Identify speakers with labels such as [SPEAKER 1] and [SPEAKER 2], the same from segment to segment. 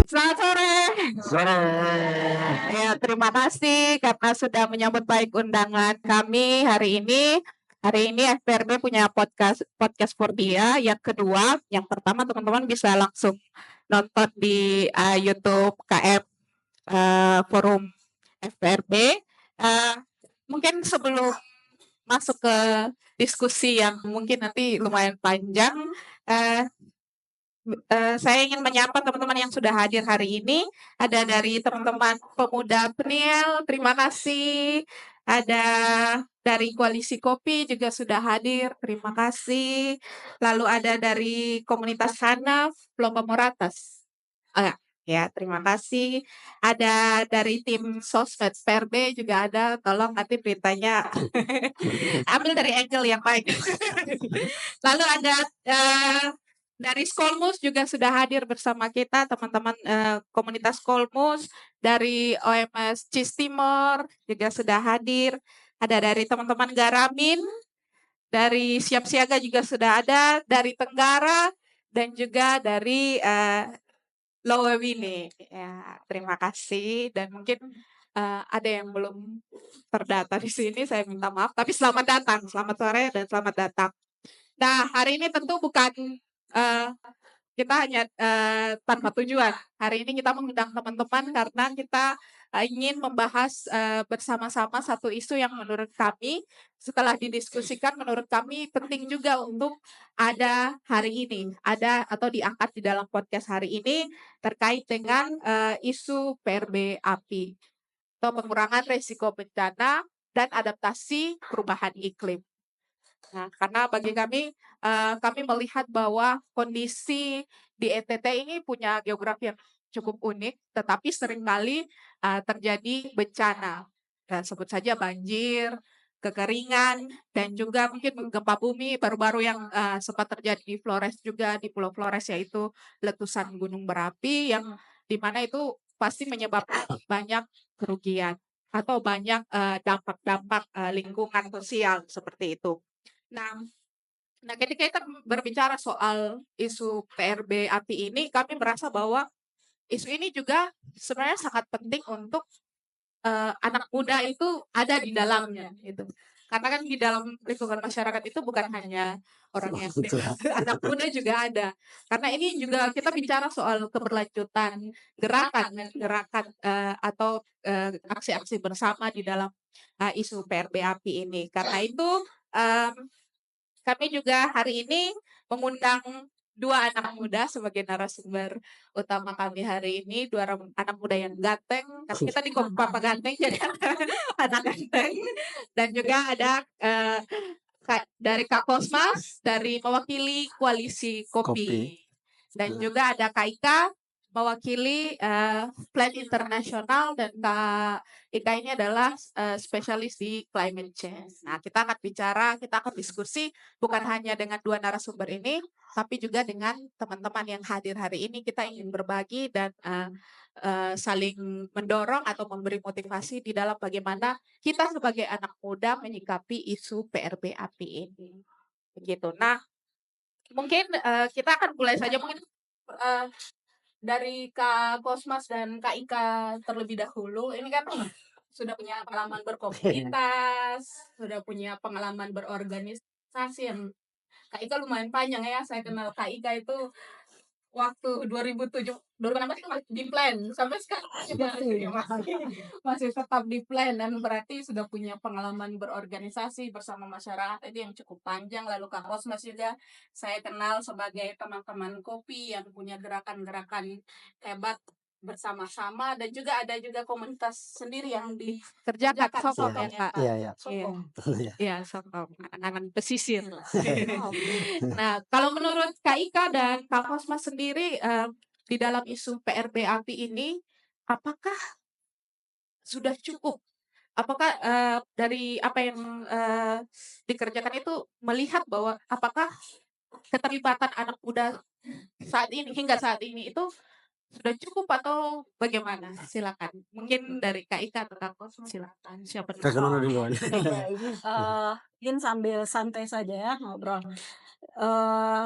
[SPEAKER 1] Selamat sore.
[SPEAKER 2] Sore.
[SPEAKER 1] Ya, terima kasih karena sudah menyambut baik undangan kami hari ini. Hari ini FPRB punya podcast for dia yang kedua. Yang pertama teman-teman bisa langsung nonton di YouTube KM Forum FPRB. Mungkin sebelum masuk ke diskusi yang mungkin nanti lumayan panjang, saya ingin menyapa teman-teman yang sudah hadir hari ini. Ada dari teman-teman pemuda Peniel, terima kasih. Ada dari Koalisi Kopi juga sudah hadir, terima kasih. Lalu ada dari komunitas Hanaf, Lomba Moratas. Ya, terima kasih. Ada dari tim Sosmed PRB juga ada, tolong nanti beritanya ambil dari angle yang baik. Lalu ada dari Skolmus juga sudah hadir bersama kita, teman-teman komunitas Skolmus. Dari OMS Cis Timor juga sudah hadir. Ada dari teman-teman Garamin, dari Siap Siaga juga sudah ada, dari Tenggara, dan juga dari Lowewini. Ya, terima kasih. Dan mungkin ada yang belum terdata di sini, saya minta maaf. Tapi selamat datang, selamat sore, dan selamat datang. Nah, hari ini tentu bukan kita hanya tanpa tujuan. Hari ini kita mengundang teman-teman karena kita ingin membahas bersama-sama satu isu yang menurut kami setelah didiskusikan menurut kami penting juga untuk ada hari ini, ada atau diangkat di dalam podcast hari ini terkait dengan isu PRB API atau pengurangan risiko bencana dan adaptasi perubahan iklim. Nah, karena bagi kami melihat bahwa kondisi di NTT ini punya geografi yang cukup unik, tetapi seringkali terjadi bencana. Sebut saja banjir, kekeringan, dan juga mungkin gempa bumi baru-baru yang sempat terjadi di Flores juga, di Pulau Flores, yaitu letusan gunung berapi yang dimana itu pasti menyebabkan banyak kerugian atau banyak dampak-dampak lingkungan sosial seperti itu. Nah, ketika kita berbicara soal isu PRB API ini, kami merasa bahwa isu ini juga sebenarnya sangat penting untuk anak muda itu ada di dalamnya, gitu. Karena kan di dalam lingkungan masyarakat itu bukan hanya orang yang anak muda juga ada. Karena ini juga kita bicara soal keberlanjutan gerakan atau aksi-aksi bersama di dalam isu PRB API ini. Karena itu kami juga hari ini mengundang dua anak muda sebagai narasumber utama kami hari ini, dua anak muda yang ganteng. Tapi kita di Papa Ganteng jadi anak ganteng. Dan juga ada dari Kak Kosmas dari mewakili Koalisi Kopi. Dan juga ada Kak Ika mewakili Plan Internasional, dan Kak Ika ini adalah spesialis di climate change. Nah, kita akan diskusi bukan hanya dengan dua narasumber ini, tapi juga dengan teman-teman yang hadir hari ini. Kita ingin berbagi dan saling mendorong atau memberi motivasi di dalam bagaimana kita sebagai anak muda menyikapi isu PRB API ini. Begitu. Nah, mungkin kita akan mulai saja mungkin dari Kak Kosmas dan Kak Ika terlebih dahulu. Ini kan sudah punya pengalaman berkomunitas, sudah punya pengalaman berorganisasi yang Kak Ika lumayan panjang ya. Saya kenal Kak Ika itu waktu 2016 itu masih di plan, sampai sekarang juga masih tetap di plan, dan berarti sudah punya pengalaman berorganisasi bersama masyarakat itu yang cukup panjang. Lalu Kak Kosmas juga saya kenal sebagai teman-teman kopi yang punya gerakan-gerakan hebat bersama-sama, dan juga ada komunitas sendiri yang dikerjakan Sokom ya Kak.
[SPEAKER 2] Iya.
[SPEAKER 1] Iya, Sokom, anak-anak pesisir. Nah, kalau menurut Kak Ika dan Kak Kosmas sendiri di dalam isu PRB API ini, apakah sudah cukup? Apakah dari apa yang dikerjakan itu melihat bahwa apakah keterlibatan anak muda hingga saat ini itu sudah cukup atau bagaimana? Silakan. Mungkin dari Kak Ika atau Kak Kosmas, silakan. Siapa dulu?
[SPEAKER 2] Kakak duluan.
[SPEAKER 3] Mungkin sambil santai saja ya ngobrol.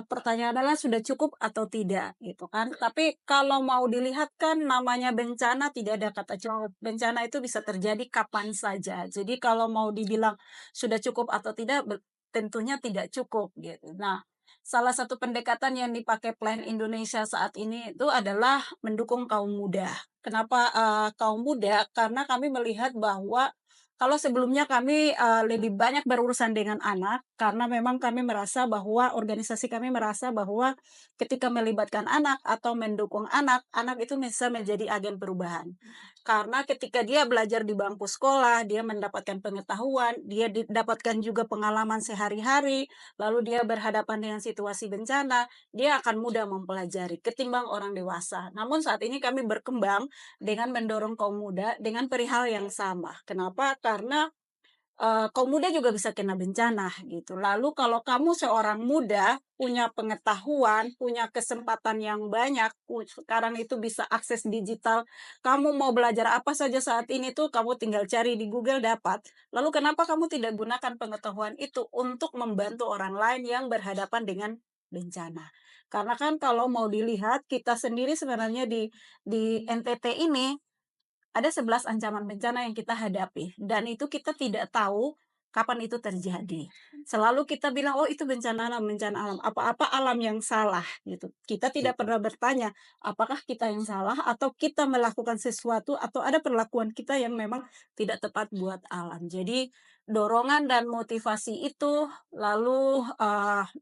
[SPEAKER 2] Pertanyaan adalah sudah cukup atau tidak gitu kan. Tapi kalau mau dilihat kan namanya bencana tidak ada kata cukup. Bencana itu bisa terjadi kapan saja. Jadi kalau mau dibilang sudah cukup atau tidak, tentunya tidak cukup gitu. Nah, salah satu pendekatan yang dipakai Plan Indonesia saat ini itu adalah mendukung kaum muda. Kenapa, kaum muda? Karena kami melihat bahwa kalau sebelumnya kami, lebih banyak berurusan dengan anak, karena memang kami merasa bahwa organisasi kami merasa bahwa ketika melibatkan anak atau mendukung anak, anak itu bisa menjadi agen perubahan. Karena ketika dia belajar di bangku sekolah, dia mendapatkan pengetahuan, dia dapatkan juga pengalaman sehari-hari, lalu dia berhadapan dengan situasi bencana, dia akan mudah mempelajari ketimbang orang dewasa. Namun saat ini kami berkembang dengan mendorong kaum muda dengan perihal yang sama. Kenapa? Karena, kaum muda juga bisa kena bencana gitu. Lalu kalau kamu seorang muda punya pengetahuan, punya kesempatan yang banyak, sekarang itu bisa akses digital, kamu mau belajar apa saja saat ini tuh kamu tinggal cari di Google dapat. Lalu kenapa kamu tidak gunakan pengetahuan itu untuk membantu orang lain yang berhadapan dengan bencana? Karena kan kalau mau dilihat kita sendiri sebenarnya di NTT ini ada 11 ancaman bencana yang kita hadapi, dan itu kita tidak tahu kapan itu terjadi. Selalu kita bilang, "Oh, itu bencana alam bencana alam." Apa-apa alam yang salah, gitu. Kita tidak pernah bertanya, apakah kita yang salah atau kita melakukan sesuatu atau ada perlakuan kita yang memang tidak tepat buat alam. Jadi, dorongan dan motivasi itu lalu,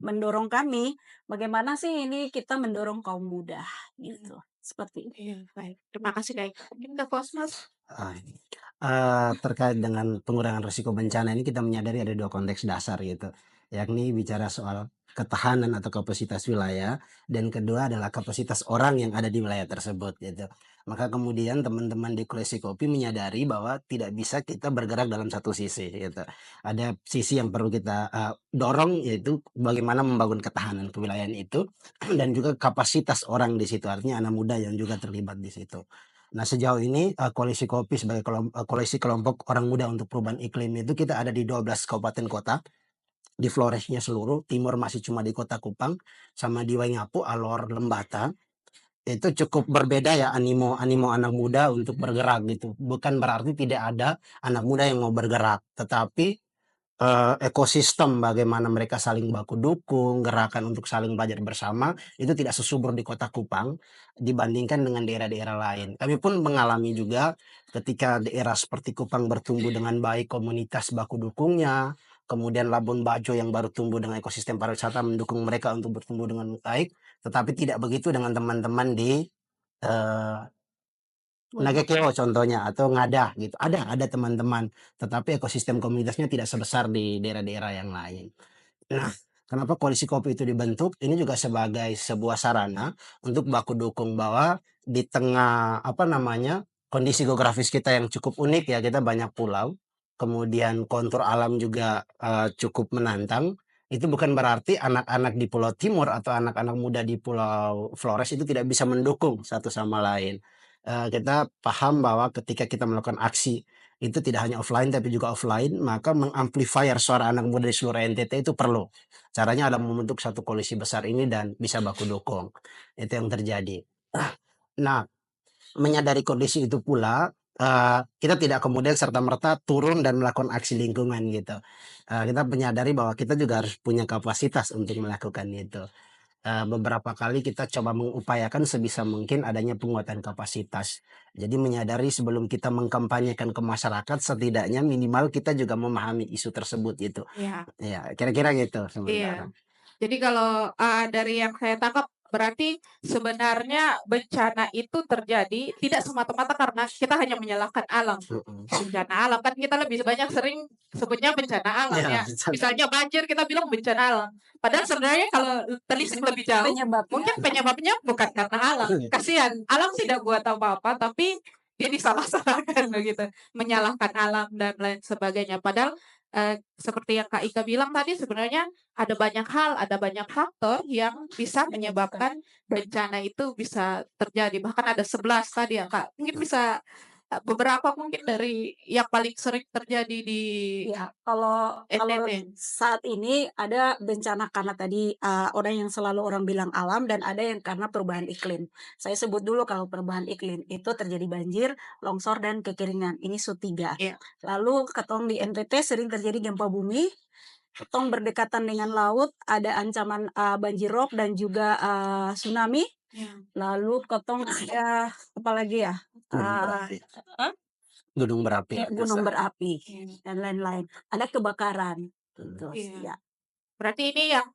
[SPEAKER 2] mendorong kami, bagaimana sih ini kita mendorong kaum muda, gitu. Seperti itu.
[SPEAKER 1] Iya, baik. Terima kasih, Kak Ika. Mungkin ke Kosmas?
[SPEAKER 3] Ah, terkait dengan pengurangan risiko bencana ini kita menyadari ada 2 konteks dasar gitu, yakni bicara soal ketahanan atau kapasitas wilayah, dan kedua adalah kapasitas orang yang ada di wilayah tersebut gitu. Maka kemudian teman-teman di Koalisi Kopi menyadari bahwa tidak bisa kita bergerak dalam satu sisi gitu. Ada sisi yang perlu kita, dorong, yaitu bagaimana membangun ketahanan kewilayahan itu dan juga kapasitas orang di situ, artinya anak muda yang juga terlibat di situ. Nah, sejauh ini, Koalisi Kopi sebagai koalisi kelompok orang muda untuk perubahan iklim itu kita ada di 12 kabupaten kota, di Flores-nya seluruh, timur masih cuma di Kota Kupang, sama di Waingapu, Alor, Lembata. Itu cukup berbeda ya animo animo anak muda untuk bergerak gitu. Bukan berarti tidak ada anak muda yang mau bergerak, tetapi ekosistem bagaimana mereka saling baku dukung, gerakan untuk saling belajar bersama, itu tidak sesubur di Kota Kupang dibandingkan dengan daerah-daerah lain. Kami pun mengalami juga ketika daerah seperti Kupang bertumbuh dengan baik komunitas baku dukungnya, kemudian Labuan Bajo yang baru tumbuh dengan ekosistem pariwisata mendukung mereka untuk bertumbuh dengan baik, tetapi tidak begitu dengan teman-teman di, eee, Nagekeo contohnya atau Ngadah gitu. Ada teman-teman, tetapi ekosistem komunitasnya tidak sebesar di daerah-daerah yang lain. Nah, kenapa Koalisi Kopi itu dibentuk? Ini juga sebagai sebuah sarana untuk baku dukung bahwa di tengah apa namanya kondisi geografis kita yang cukup unik ya, kita banyak pulau, kemudian kontur alam juga cukup menantang. Itu bukan berarti anak-anak di Pulau Timur atau anak-anak muda di Pulau Flores itu tidak bisa mendukung satu sama lain. Kita paham bahwa ketika kita melakukan aksi itu tidak hanya offline tapi juga offline, maka mengamplifier suara anak muda di seluruh NTT itu perlu. Caranya adalah membentuk satu koalisi besar ini dan bisa baku dukung. Itu yang terjadi. Nah, menyadari kondisi itu pula, kita tidak kemudian serta-merta turun dan melakukan aksi lingkungan gitu. Kita menyadari bahwa kita juga harus punya kapasitas untuk melakukan itu. Beberapa kali kita coba mengupayakan sebisa mungkin adanya penguatan kapasitas. Jadi menyadari sebelum kita mengkampanyekan ke masyarakat, setidaknya minimal kita juga memahami isu tersebut gitu.
[SPEAKER 1] Iya.
[SPEAKER 3] Ya, kira-kira gitu
[SPEAKER 1] Iya.
[SPEAKER 3] sementara.
[SPEAKER 1] Jadi kalau, dari yang saya tangkap, berarti sebenarnya bencana itu terjadi tidak semata-mata karena kita hanya menyalahkan alam.
[SPEAKER 3] Mhm.
[SPEAKER 1] Bencana alam, kan kita lebih banyak sering sebutnya bencana alam
[SPEAKER 3] Iya,
[SPEAKER 1] ya. Misalnya banjir kita bilang bencana alam. Padahal sebenarnya kalau telisik lebih jauh,
[SPEAKER 2] Penyebabnya
[SPEAKER 1] mungkin penyebabnya bukan karena alam. Kasihan, alam tidak buat apa-apa, tapi dia disalah-salahkan begitu, menyalahkan alam dan lain sebagainya. Padahal, seperti yang Kak Ika bilang tadi sebenarnya ada banyak hal, ada banyak faktor yang bisa menyebabkan bencana itu bisa terjadi. Bahkan ada 11 tadi ya, Kak. Mungkin bisa beberapa mungkin dari yang paling sering terjadi di
[SPEAKER 2] Ya, kalau kalau
[SPEAKER 1] NTT?
[SPEAKER 2] saat ini ada bencana karena tadi, orang yang selalu orang bilang alam dan ada yang karena perubahan iklim. Saya sebut dulu kalau perubahan iklim, itu terjadi banjir, longsor, dan kekeringan, ini su 3.
[SPEAKER 1] Iya,
[SPEAKER 2] Lalu katong di NTT sering terjadi gempa bumi, katong berdekatan dengan laut, ada ancaman, banjir rob dan juga, tsunami,
[SPEAKER 1] iya,
[SPEAKER 2] lalu katong ada apalagi ya,
[SPEAKER 3] Gunung
[SPEAKER 2] eee
[SPEAKER 3] berapi,
[SPEAKER 2] heeh?
[SPEAKER 3] gunung berapi
[SPEAKER 2] Kayak gunung
[SPEAKER 3] biasa.
[SPEAKER 2] berapi
[SPEAKER 1] iya,
[SPEAKER 2] dan lain-lain. Ada kebakaran, gitu
[SPEAKER 1] iya.
[SPEAKER 2] ya.
[SPEAKER 1] Berarti ini yang,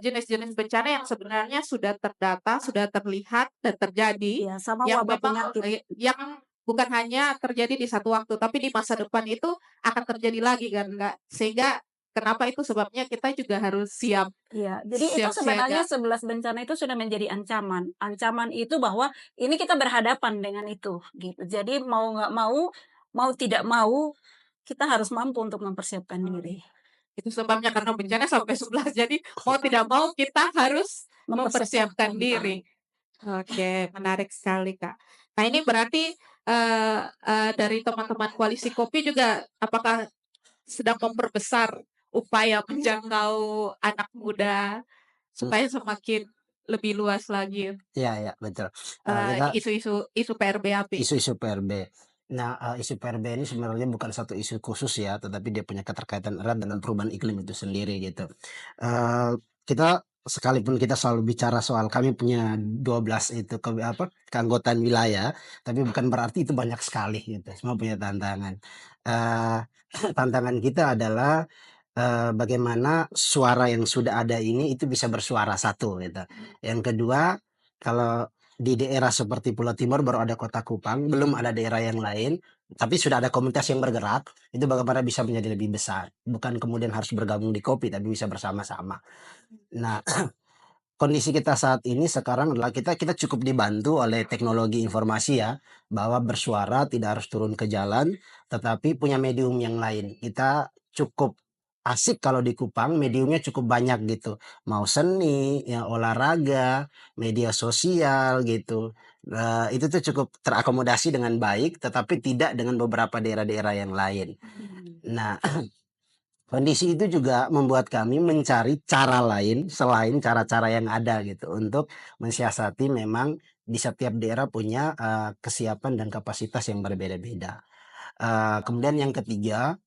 [SPEAKER 1] jenis-jenis bencana yang sebenarnya sudah terdata, sudah terlihat dan terjadi,
[SPEAKER 2] Iya, sama
[SPEAKER 1] yang
[SPEAKER 2] wabah
[SPEAKER 1] memang,
[SPEAKER 2] penyakit.
[SPEAKER 1] yang bukan hanya terjadi di satu waktu, tapi di masa depan itu akan terjadi lagi kan, Kak? Sehingga kenapa itu sebabnya kita juga harus siap
[SPEAKER 2] Iya, jadi itu
[SPEAKER 1] siap
[SPEAKER 2] sebenarnya
[SPEAKER 1] siaga.
[SPEAKER 2] 11 bencana itu sudah menjadi ancaman. Ancaman itu bahwa ini kita berhadapan dengan itu, gitu. Jadi mau nggak mau, mau tidak mau, kita harus mampu untuk mempersiapkan diri.
[SPEAKER 1] Itu sebabnya karena bencana sampai 11, jadi mau tidak mau kita harus mempersiapkan
[SPEAKER 2] Mempersiapkan diri.
[SPEAKER 1] diri. Oke, menarik sekali, Kak. Nah, ini berarti, dari teman-teman Koalisi Kopi juga apakah sedang memperbesar upaya menjangkau anak muda
[SPEAKER 3] Mmm,
[SPEAKER 1] supaya semakin lebih luas lagi,
[SPEAKER 3] iya iya betul, kita
[SPEAKER 1] isu PRBAP?
[SPEAKER 3] isu-isu PRB. Nah, isu PRB ini sebenarnya bukan satu isu khusus ya, tetapi dia punya keterkaitan erat dengan perubahan iklim itu sendiri gitu. Kita sekalipun kita selalu bicara soal kami punya 12 itu keanggotaan wilayah, tapi bukan berarti itu banyak sekali gitu, semua punya tantangan. Eee, Tantangan kita adalah, bagaimana suara yang sudah ada ini itu bisa bersuara, satu gitu. Yang kedua, kalau di daerah seperti Pulau Timur baru ada Kota Kupang, belum ada daerah yang lain, tapi sudah ada komunitas yang bergerak, itu bagaimana bisa menjadi lebih besar. Bukan kemudian harus bergabung di kopi, tapi bisa bersama-sama. Nah, kondisi kita saat ini sekarang adalah kita kita cukup dibantu oleh teknologi informasi ya, bahwa bersuara tidak harus turun ke jalan, tetapi punya medium yang lain. Kita cukup asik kalau di Kupang, mediumnya cukup banyak gitu. Mau seni, ya olahraga, media sosial gitu. Itu tuh cukup terakomodasi dengan baik, tetapi tidak dengan beberapa daerah-daerah yang lain.
[SPEAKER 2] Mhm.
[SPEAKER 3] Nah, kondisi itu juga membuat kami mencari cara lain selain cara-cara yang ada gitu untuk mensiasati memang di setiap daerah punya, kesiapan dan kapasitas yang berbeda-beda. Kemudian yang ketiga,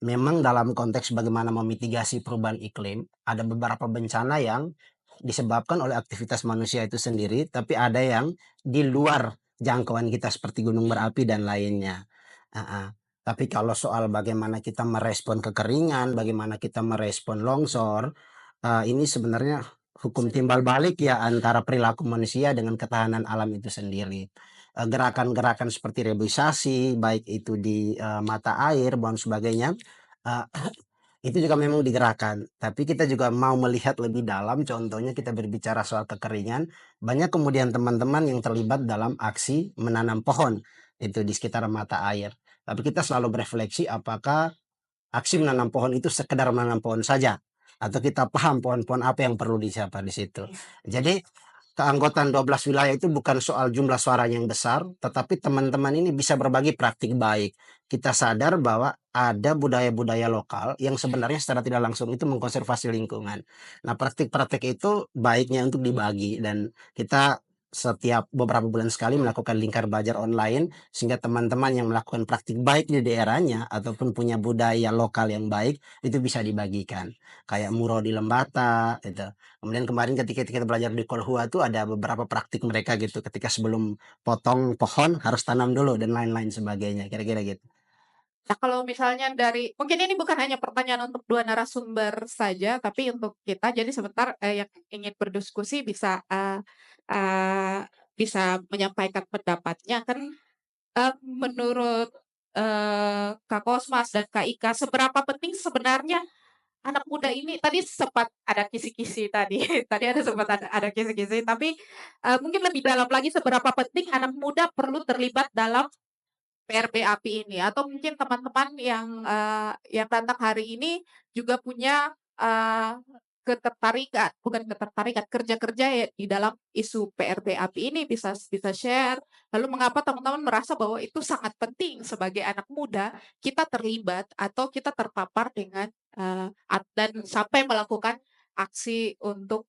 [SPEAKER 3] memang dalam konteks bagaimana memitigasi perubahan iklim, ada beberapa bencana yang disebabkan oleh aktivitas manusia itu sendiri, tapi ada yang di luar jangkauan kita seperti gunung berapi dan lainnya. Heeh. Tapi kalau soal bagaimana kita merespon kekeringan, bagaimana kita merespon longsor, ini sebenarnya hukum timbal balik ya antara perilaku manusia dengan ketahanan alam itu sendiri. Gerakan-gerakan seperti reboisasi, baik itu di, mata air dan sebagainya, eee, itu juga memang digerakkan, tapi kita juga mau melihat lebih dalam, contohnya kita berbicara soal kekeringan, banyak kemudian teman-teman yang terlibat dalam aksi menanam pohon, itu di sekitar mata air. Tapi kita selalu berefleksi apakah aksi menanam pohon itu sekedar menanam pohon saja, atau kita paham pohon-pohon apa yang perlu disiapa di situ. Jadi keanggotaan 12 wilayah itu bukan soal jumlah suara yang besar, tetapi teman-teman ini bisa berbagi praktik baik. Kita sadar bahwa ada budaya-budaya lokal yang sebenarnya secara tidak langsung itu mengkonservasi lingkungan. Nah, praktik-praktik itu baiknya untuk dibagi dan kita setiap beberapa bulan sekali melakukan lingkar belajar online sehingga teman-teman yang melakukan praktik baik di daerahnya ataupun punya budaya lokal yang baik itu bisa dibagikan. Kayak muro di Lembata gitu. Kemudian kemarin ketika kita belajar di Kolhua tuh ada beberapa praktik mereka gitu, ketika sebelum potong pohon harus tanam dulu dan lain-lain sebagainya, kira-kira gitu.
[SPEAKER 1] Nah, kalau misalnya dari mungkin ini bukan hanya pertanyaan untuk 2 narasumber saja, tapi untuk kita. Jadi sebentar, yang ingin berdiskusi bisa, bisa menyampaikan pendapatnya. Kan, menurut, Kak Kosmas dan Kak Ika, seberapa penting sebenarnya anak muda ini tadi sempat ada kisi-kisi tadi, tadi ada kisi-kisi, tapi, mungkin lebih dalam lagi seberapa penting anak muda perlu terlibat dalam PRBAP ini atau mungkin teman-teman yang datang hari ini juga punya, kerja-kerja ya di dalam isu PRBAP ini bisa bisa share. Lalu mengapa teman-teman merasa bahwa itu sangat penting sebagai anak muda kita terlibat atau kita terpapar dengan dan sampai melakukan aksi untuk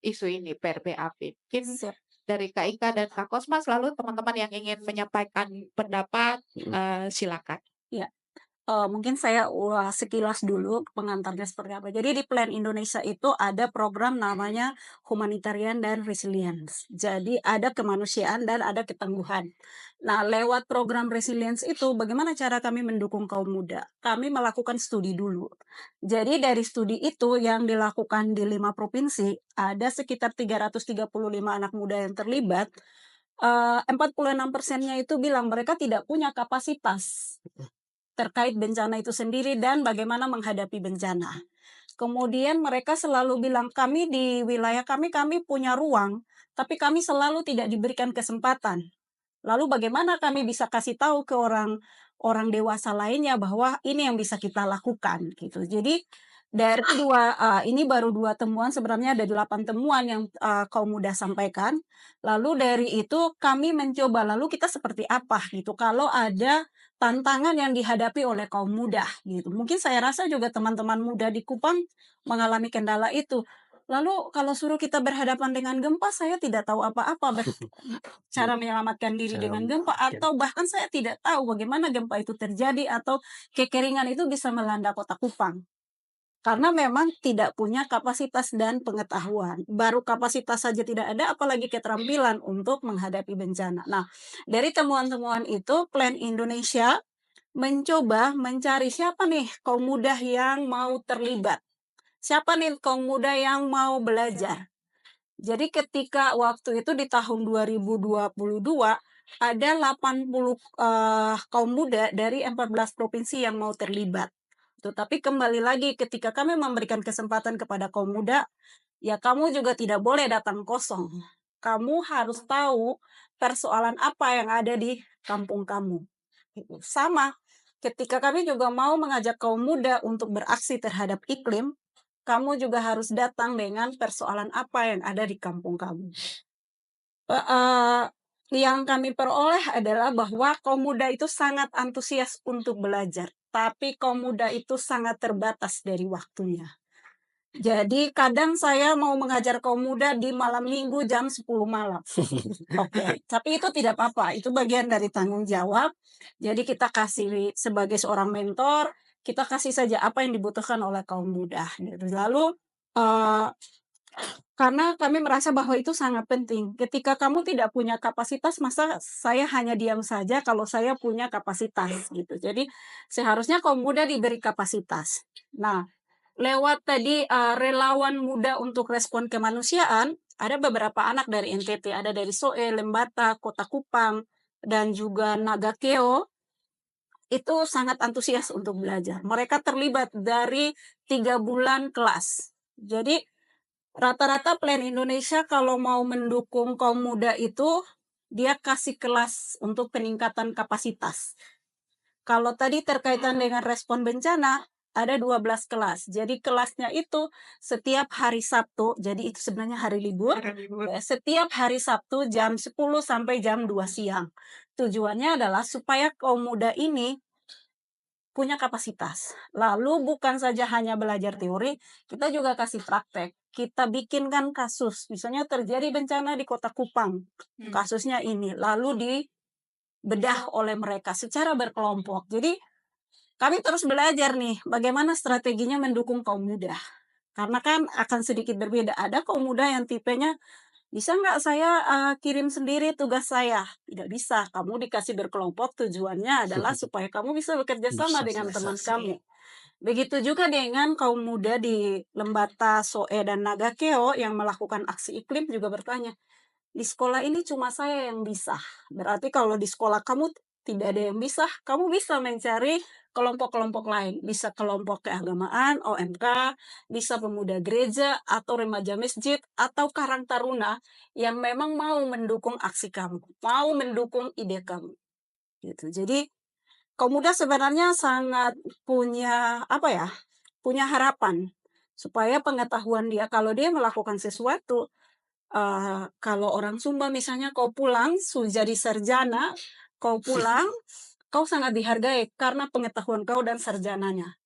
[SPEAKER 1] isu ini PRBAP. Mungkin
[SPEAKER 2] Siap.
[SPEAKER 1] dari Kak Ika dan Kak Kosmas, lalu teman-teman yang ingin menyampaikan pendapat silakan.
[SPEAKER 2] Ya. Mungkin saya sekilas dulu pengantarnya seperti apa. Jadi di Plan Indonesia itu ada program namanya Humanitarian dan Resilience. Jadi ada kemanusiaan dan ada ketangguhan. Nah, lewat program Resilience itu bagaimana cara kami mendukung kaum muda? Kami melakukan studi dulu. Jadi dari studi itu yang dilakukan di 5 provinsi, ada sekitar 335 anak muda yang terlibat. 46%-nya itu bilang mereka tidak punya kapasitas terkait bencana itu sendiri dan bagaimana menghadapi bencana. Kemudian mereka selalu bilang, kami di wilayah kami punya ruang, tapi kami selalu tidak diberikan kesempatan. Lalu bagaimana kami bisa kasih tahu ke orang orang dewasa lainnya bahwa ini yang bisa kita lakukan gitu. Jadi dari ini baru 2 temuan, sebenarnya ada 8 temuan yang kaum muda sampaikan. Lalu dari itu kami mencoba, lalu kita seperti apa gitu kalau ada tantangan yang dihadapi oleh kaum muda gitu. Mungkin saya rasa juga teman-teman muda di Kupang mengalami kendala itu. Lalu kalau suruh kita berhadapan dengan gempa, saya tidak tahu apa-apa cara menyelamatkan diri
[SPEAKER 3] Cara
[SPEAKER 2] dengan gempa, atau bahkan saya tidak tahu bagaimana gempa itu terjadi atau kekeringan itu bisa melanda kota Kupang. Karena memang tidak punya kapasitas dan pengetahuan. Baru kapasitas saja tidak ada, apalagi keterampilan untuk menghadapi bencana. Nah, dari temuan-temuan itu, Plan Indonesia mencoba mencari siapa nih kaum muda yang mau terlibat. Siapa nih kaum muda yang mau belajar. Jadi ketika waktu itu di tahun 2022 ada 80 kaum muda dari 14 provinsi yang mau terlibat. Tetapi kembali lagi ketika kami memberikan kesempatan kepada kaum muda, ya kamu juga tidak boleh datang kosong. Kamu harus tahu persoalan apa yang ada di kampung kamu. Gitu. Sama, ketika kami juga mau mengajak kaum muda untuk beraksi terhadap iklim, kamu juga harus datang dengan persoalan apa yang ada di kampung kamu. Yang kami peroleh adalah bahwa kaum muda itu sangat antusias untuk belajar, tapi kaum muda itu sangat terbatas dari waktunya. Jadi kadang saya mau mengajar kaum muda di malam minggu jam 10 malam. Oke, tapi itu tidak apa-apa, itu bagian dari tanggung jawab. Jadi kita kasih sebagai seorang mentor, kita kasih saja apa yang dibutuhkan oleh kaum muda gitu. Lalu, eee, karena kami merasa bahwa itu sangat penting. Ketika kamu tidak punya kapasitas, masa saya hanya diam saja kalau saya punya kapasitas gitu. Jadi seharusnya kaum muda diberi kapasitas. Nah, lewat tadi, relawan muda untuk respon kemanusiaan, ada beberapa anak dari NTT, ada dari Soe, Lembata, Kota Kupang, dan juga Nagakeo, itu sangat antusias untuk belajar. Mereka terlibat dari 3 bulan kelas. Jadi, rata-rata Plan Indonesia kalau mau mendukung kaum muda itu, dia kasih kelas untuk peningkatan kapasitas. Kalau tadi terkaitan dengan respon bencana, ada 12 kelas. Jadi kelasnya itu setiap hari Sabtu, jadi itu sebenarnya hari libur, setiap hari Sabtu jam 10 sampai jam 2 siang. Tujuannya adalah supaya kaum muda ini punya kapasitas. Lalu bukan saja hanya belajar teori, kita juga kasih praktek. Kita bikinkan kasus, misalnya terjadi bencana di Kota Kupang, kasusnya ini, lalu dibedah oleh mereka secara berkelompok. Jadi kami terus belajar nih, bagaimana strateginya mendukung kaum muda. Karena kan akan sedikit berbeda. Ada kaum muda yang tipenya, bisa nggak saya kirim sendiri tugas saya? Tidak bisa, kamu dikasih berkelompok, tujuannya adalah supaya kamu bisa bekerja sama dengan teman kamu. Begitu juga dengan kaum muda di Lembata, Soe, dan Nagakeo yang melakukan aksi iklim juga bertanya, di sekolah ini cuma saya yang bisa. Berarti kalau di sekolah kamu tidak ada yang bisa, kamu bisa mencari kelompok-kelompok lain. Bisa kelompok keagamaan, OMK, bisa pemuda gereja, atau remaja masjid, atau karang taruna yang memang mau mendukung aksi kamu, mau mendukung ide kamu. Gitu. Jadi kaum muda sebenarnya sangat punya punya harapan. supaya pengetahuan dia kalau dia melakukan sesuatu, kalau orang Sumba misalnya kau pulang jadi sarjana, kau pulang, kau sangat dihargai karena pengetahuan kau dan sarjananya.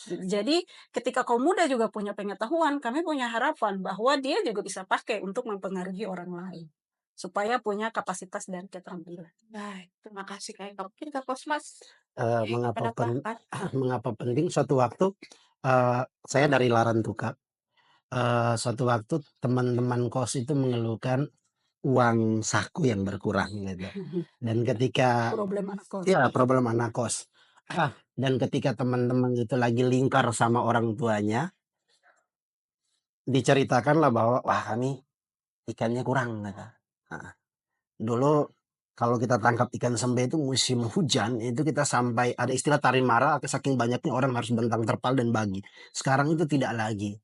[SPEAKER 2] Jadi ketika kaum muda juga punya pengetahuan, kami punya harapan bahwa dia juga bisa pakai untuk mempengaruhi orang lain, supaya punya kapasitas dan keterampilan.
[SPEAKER 1] Baik, terima kasih Kak Eka. Mungkin Kak Kosmas
[SPEAKER 3] Mengapa
[SPEAKER 1] ada tambahkan?
[SPEAKER 3] mengapa penting suatu waktu, saya dari Larantuka, suatu waktu teman-teman kos itu mengeluhkan uang saku yang berkurang gitu, dan ketika
[SPEAKER 2] Problem anak kos.
[SPEAKER 3] ya problem anak kos, dan ketika teman-teman itu lagi lingkar sama orang tuanya, diceritakanlah bahwa, "Wah kami ikannya kurang," kata. Heeh. Dulu kalau kita tangkap ikan sembe itu musim hujan, itu kita sampai ada istilah tarim mara, saking banyaknya orang harus bentang terpal dan bagi. Sekarang itu tidak lagi.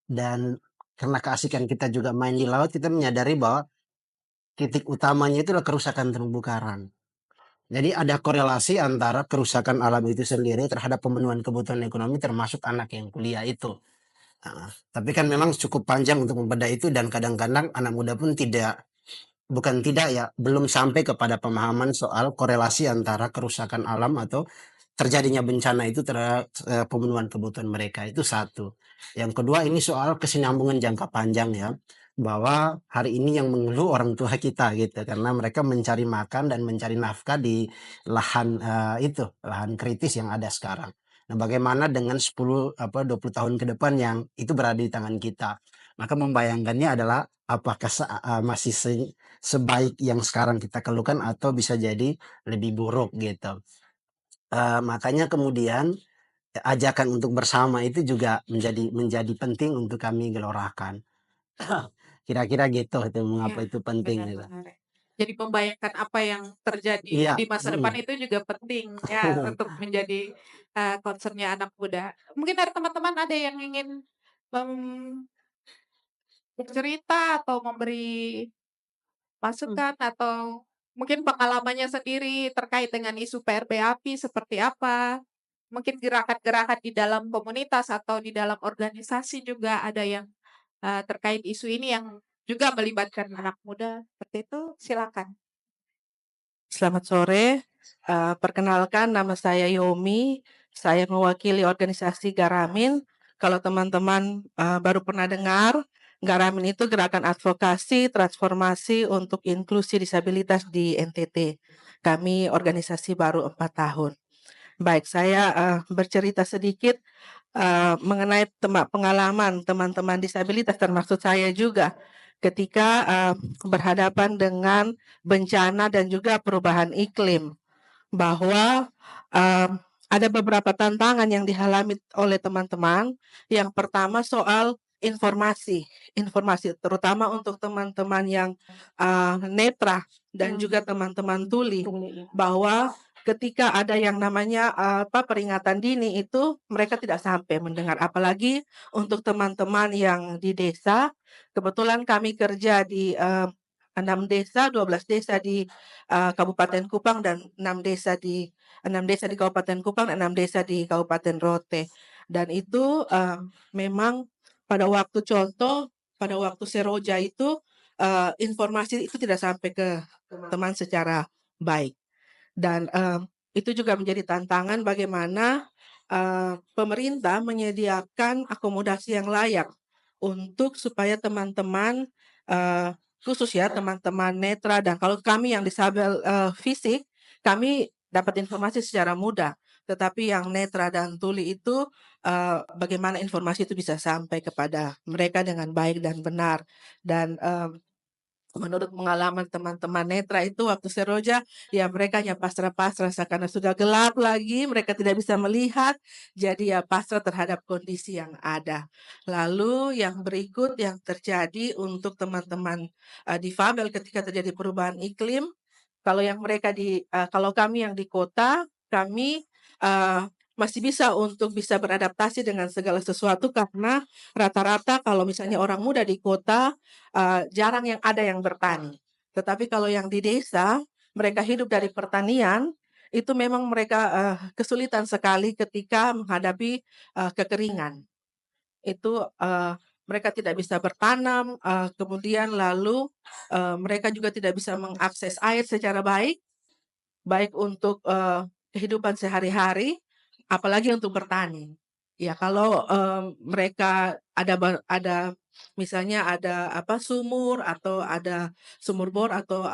[SPEAKER 3] Dan karena keasikan kita juga main di laut, kita menyadari bahwa titik utamanya itu adalah kerusakan terumbu karang. Jadi ada korelasi antara kerusakan alam itu sendiri terhadap pemenuhan kebutuhan ekonomi termasuk anak yang kuliah itu. Heeh. Tapi kan memang cukup panjang untuk membedah itu dan kadang-kadang anak muda pun bukan tidak ya, belum sampai kepada pemahaman soal korelasi antara kerusakan alam atau terjadinya bencana itu terhadap pemenuhan kebutuhan mereka, itu satu. Yang kedua ini soal kesinambungan jangka panjang ya, bahwa hari ini yang mengeluh orang tua kita gitu, karena mereka mencari makan dan mencari nafkah di lahan, lahan kritis yang ada sekarang. Nah, bagaimana dengan 10 20 tahun ke depan yang itu berada di tangan kita? Maka membayangkannya adalah apakah masih sebaik yang sekarang kita keluhkan atau bisa jadi lebih buruk gitu. Makanya kemudian, ajakan untuk bersama itu juga menjadi menjadi penting untuk kami gelorakan. Kira-kira gitu itu
[SPEAKER 1] Iya,
[SPEAKER 3] mengapa itu penting gitu.
[SPEAKER 1] benar-benar ya. Jadi membayangkan apa yang terjadi
[SPEAKER 3] Iya,
[SPEAKER 1] di masa depan
[SPEAKER 3] mhm.
[SPEAKER 1] itu juga penting ya untuk menjadi, concern anak muda. Mungkin dari teman-teman ada yang ingin mem bercerita atau memberi
[SPEAKER 2] Mmm,
[SPEAKER 1] masukan atau mungkin pengalamannya sendiri terkait dengan isu PRB API seperti apa? Mungkin gerakan-gerakan di dalam komunitas atau di dalam organisasi juga ada yang, terkait isu ini yang juga melibatkan anak muda, seperti itu, silakan.
[SPEAKER 4] Selamat sore, perkenalkan nama saya Yomi, saya mewakili organisasi Garamin. Kalau teman-teman, baru pernah dengar, Garamin itu gerakan advokasi transformasi untuk inklusi disabilitas di NTT. Kami organisasi baru 4 tahun. Baik, saya, bercerita sedikit, mengenai pengalaman teman-teman disabilitas termasuk saya juga, ketika, berhadapan dengan bencana dan juga perubahan iklim. Bahwa, ada beberapa tantangan yang dialami oleh teman-teman. Yang pertama soal informasi, informasi terutama untuk teman-teman yang, netra dan
[SPEAKER 2] mmm,
[SPEAKER 4] juga teman-teman tuli,
[SPEAKER 2] tuli ya.
[SPEAKER 4] bahwa ketika ada yang namanya, peringatan dini itu mereka tidak sampai mendengar. Apalagi untuk teman-teman yang di desa, kebetulan kami kerja di, 6 desa, 12 desa di Kabupaten Kupang dan 6 desa di Kabupaten Kupang, 6 desa di Kabupaten Rote. Dan itu, memang pada waktu contoh, pada waktu seroja itu, informasi itu tidak sampai ke teman secara baik. Dan, itu juga menjadi tantangan bagaimana, pemerintah menyediakan akomodasi yang layak untuk supaya teman-teman, khusus ya teman-teman netra dan kalau kami yang disabel, fisik, kami dapat informasi secara mudah. Tetapi yang netra dan tuli itu, bagaimana informasi itu bisa sampai kepada mereka dengan baik dan benar. Dan, menurut pengalaman teman-teman netra itu waktu seroja, ya mereka hanya pasrah-pasrah karena sudah gelap lagi, mereka tidak bisa melihat, jadi ya pasrah terhadap kondisi yang ada. Lalu yang berikut yang terjadi untuk teman-teman, difabel ketika terjadi perubahan iklim, kalau kami yang di kota, kami, eee, masih bisa untuk bisa beradaptasi dengan segala sesuatu karena rata-rata kalau misalnya orang muda di kota, jarang yang ada yang bertani. Tetapi kalau yang di desa, mereka hidup dari pertanian, itu memang mereka, kesulitan sekali ketika menghadapi, kekeringan. itu, mereka tidak bisa bertanam, kemudian lalu, mereka juga tidak bisa mengakses air secara baik, baik untuk, kehidupan sehari-hari, apalagi untuk bertani. Ya kalau, mereka ada misalnya ada sumur atau ada sumur bor atau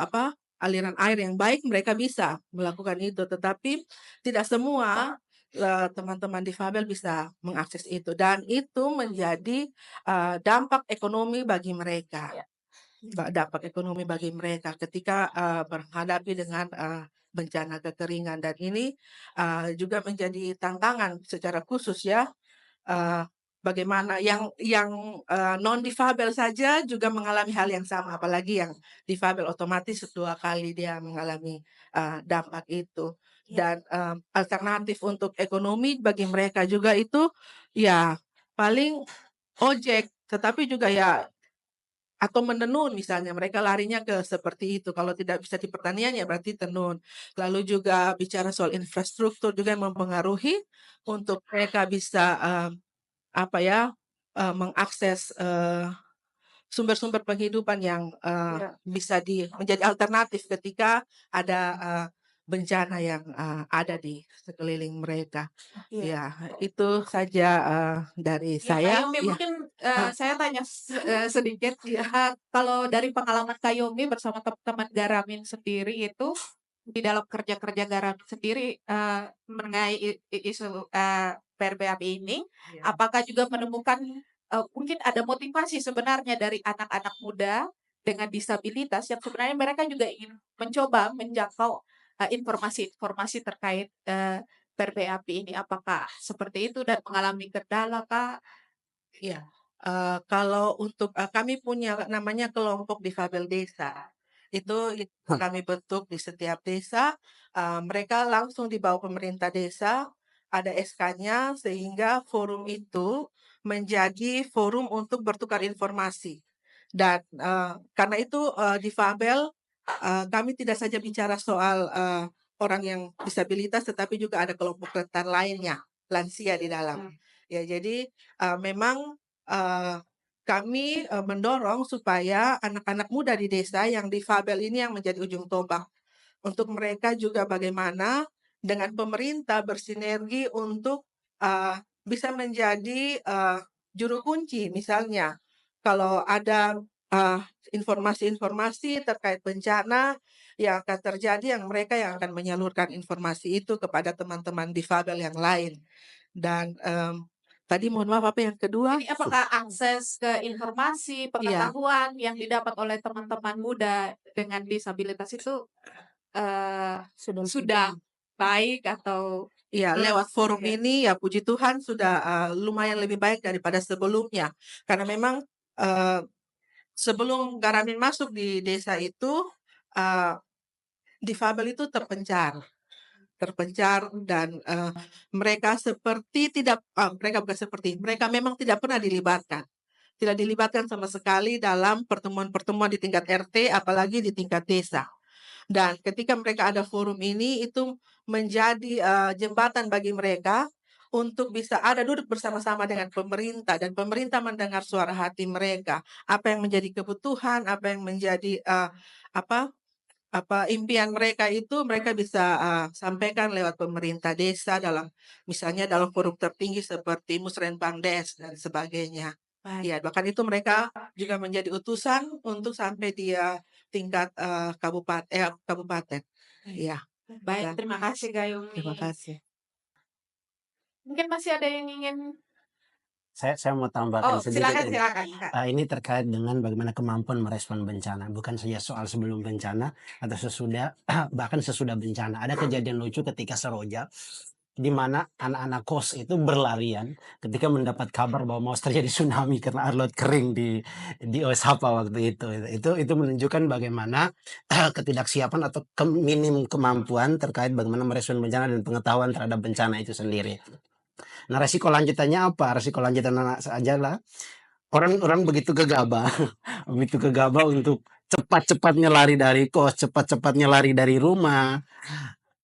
[SPEAKER 4] aliran air yang baik, mereka bisa melakukan itu. Tetapi tidak semua, teman-teman difabel bisa mengakses itu dan itu menjadi, dampak ekonomi bagi mereka.
[SPEAKER 2] Ya.
[SPEAKER 4] Dampak ekonomi bagi mereka ketika, berhadapi dengan, bencana kekeringan dan ini, juga menjadi tantangan secara khusus ya, eee, bagaimana yang non difabel saja juga mengalami hal yang sama, apalagi yang difabel otomatis 2 kali dia mengalami, dampak itu.
[SPEAKER 2] Ya.
[SPEAKER 4] Dan, alternatif untuk ekonomi bagi mereka juga itu, ya paling ojek, tetapi juga ya atau menenun misalnya, mereka larinya ke seperti itu. Kalau tidak bisa di pertanian ya berarti tenun. Lalu juga bicara soal infrastruktur juga yang mempengaruhi untuk mereka bisa, apa ya, mengakses, sumber-sumber penghidupan yang,
[SPEAKER 2] Ya.
[SPEAKER 4] bisa menjadi alternatif ketika ada, bencana yang, ada di sekeliling mereka.
[SPEAKER 2] Iya.
[SPEAKER 4] Ya, itu saja, dari
[SPEAKER 1] Ya, Kak
[SPEAKER 4] saya.
[SPEAKER 1] Yomi,
[SPEAKER 4] Ya,
[SPEAKER 1] mungkin,
[SPEAKER 4] ah,
[SPEAKER 1] saya tanya sedikit, kalau dari pengalaman Kak Yomi bersama teman-teman Garamin sendiri itu, di dalam kerja-kerja Garamin sendiri, mengenai isu, PRBAP ini,
[SPEAKER 4] iya.
[SPEAKER 1] apakah juga menemukan, mungkin ada motivasi sebenarnya dari anak-anak muda dengan disabilitas yang sebenarnya mereka juga ingin mencoba menjangkau, informasi-informasi terkait, PRBAP ini, apakah seperti itu dan mengalami kendala kah?
[SPEAKER 4] Iya, kalau untuk, kami punya namanya kelompok difabel desa. Itu kami bentuk di setiap desa, mereka langsung di bawah pemerintah desa, ada SK-nya sehingga forum itu menjadi forum untuk bertukar informasi. Dan, karena itu, difabel, kami tidak saja bicara soal, orang yang disabilitas, tetapi juga ada kelompok rentan lainnya, lansia di dalam. Ya jadi, memang, eee, kami, mendorong supaya anak-anak muda di desa yang difabel ini yang menjadi ujung tombak. Untuk mereka juga bagaimana dengan pemerintah bersinergi untuk, bisa menjadi, juru kunci. Misalnya, kalau ada, eee, informasi-informasi terkait bencana yang akan terjadi, mereka yang akan menyalurkan informasi itu kepada teman-teman difabel yang lain. Dan, tadi mohon maaf apa yang kedua?
[SPEAKER 1] Ini apakah akses ke informasi,
[SPEAKER 4] Iya,
[SPEAKER 1] pengetahuan yang didapat oleh teman-teman muda dengan disabilitas itu,
[SPEAKER 2] Sudah lebih
[SPEAKER 1] sudah baik atau
[SPEAKER 4] iya,
[SPEAKER 1] belum?
[SPEAKER 4] lewat forum
[SPEAKER 1] Ya.
[SPEAKER 4] ini ya puji Tuhan sudah, lumayan lebih baik daripada sebelumnya. Karena memang, eee, sebelum Garamin masuk di desa itu, eee, difabel itu terpencar terpencar dan, mereka seperti tidak mereka bukan seperti, mereka memang tidak pernah dilibatkan. Tidak dilibatkan sama sekali dalam pertemuan-pertemuan di tingkat RT, apalagi di tingkat desa. Dan ketika mereka ada forum ini, itu menjadi, jembatan bagi mereka untuk bisa ada duduk bersama-sama dengan pemerintah dan pemerintah mendengar suara hati mereka. Apa yang menjadi kebutuhan, apa yang menjadi, apa impian mereka itu mereka bisa, sampaikan lewat pemerintah desa misalnya dalam forum tertinggi seperti Musrenbangdes dan sebagainya.
[SPEAKER 1] Baik,
[SPEAKER 4] Ya, bahkan itu mereka juga menjadi utusan untuk sampai di, tingkat, kabupaten.
[SPEAKER 1] baik.
[SPEAKER 4] Iya,
[SPEAKER 1] Baik,
[SPEAKER 4] dan
[SPEAKER 1] terima kasih Kak Yumi.
[SPEAKER 4] terima kasih.
[SPEAKER 1] Mungkin masih ada yang ingin
[SPEAKER 3] Saya mau tambahkan sedikit
[SPEAKER 1] silakan
[SPEAKER 3] ini.
[SPEAKER 1] silakan, Kak.
[SPEAKER 3] Ini terkait dengan bagaimana kemampuan merespon bencana, bukan saja soal sebelum bencana atau sesudah, bahkan sesudah bencana. Ada kejadian lucu ketika Seroja, di mana anak-anak kos itu berlarian ketika mendapat kabar bahwa mau terjadi tsunami karena air laut kering di Osaka waktu itu. Itu menunjukkan bagaimana ketidaksiapan atau minim kemampuan terkait bagaimana merespon bencana dan pengetahuan terhadap bencana itu sendiri. Nah, resiko lanjutannya apa? Resiko lanjutannya adalah orang-orang begitu gegabah, begitu gegabah untuk cepat-cepatnya lari dari kos, cepat-cepatnya lari dari rumah.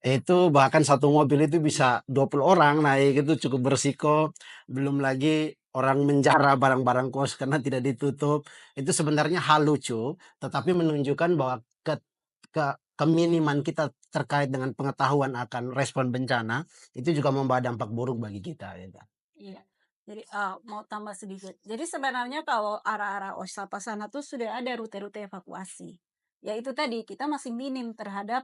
[SPEAKER 3] Itu bahkan satu mobil itu bisa 20 orang naik, itu cukup berisiko. Belum lagi orang menjara barang-barang kos karena tidak ditutup, itu sebenarnya hal lucu, tetapi menunjukkan bahwa keminiman kita terkait dengan pengetahuan akan respon bencana, itu juga membawa dampak buruk bagi kita, gitu.
[SPEAKER 2] Iya. Jadi, mau tambah sedikit. Jadi sebenarnya kalau arah-arah Osaka sana tuh sudah ada rute-rute evakuasi. Ya itu tadi, kita masih minim terhadap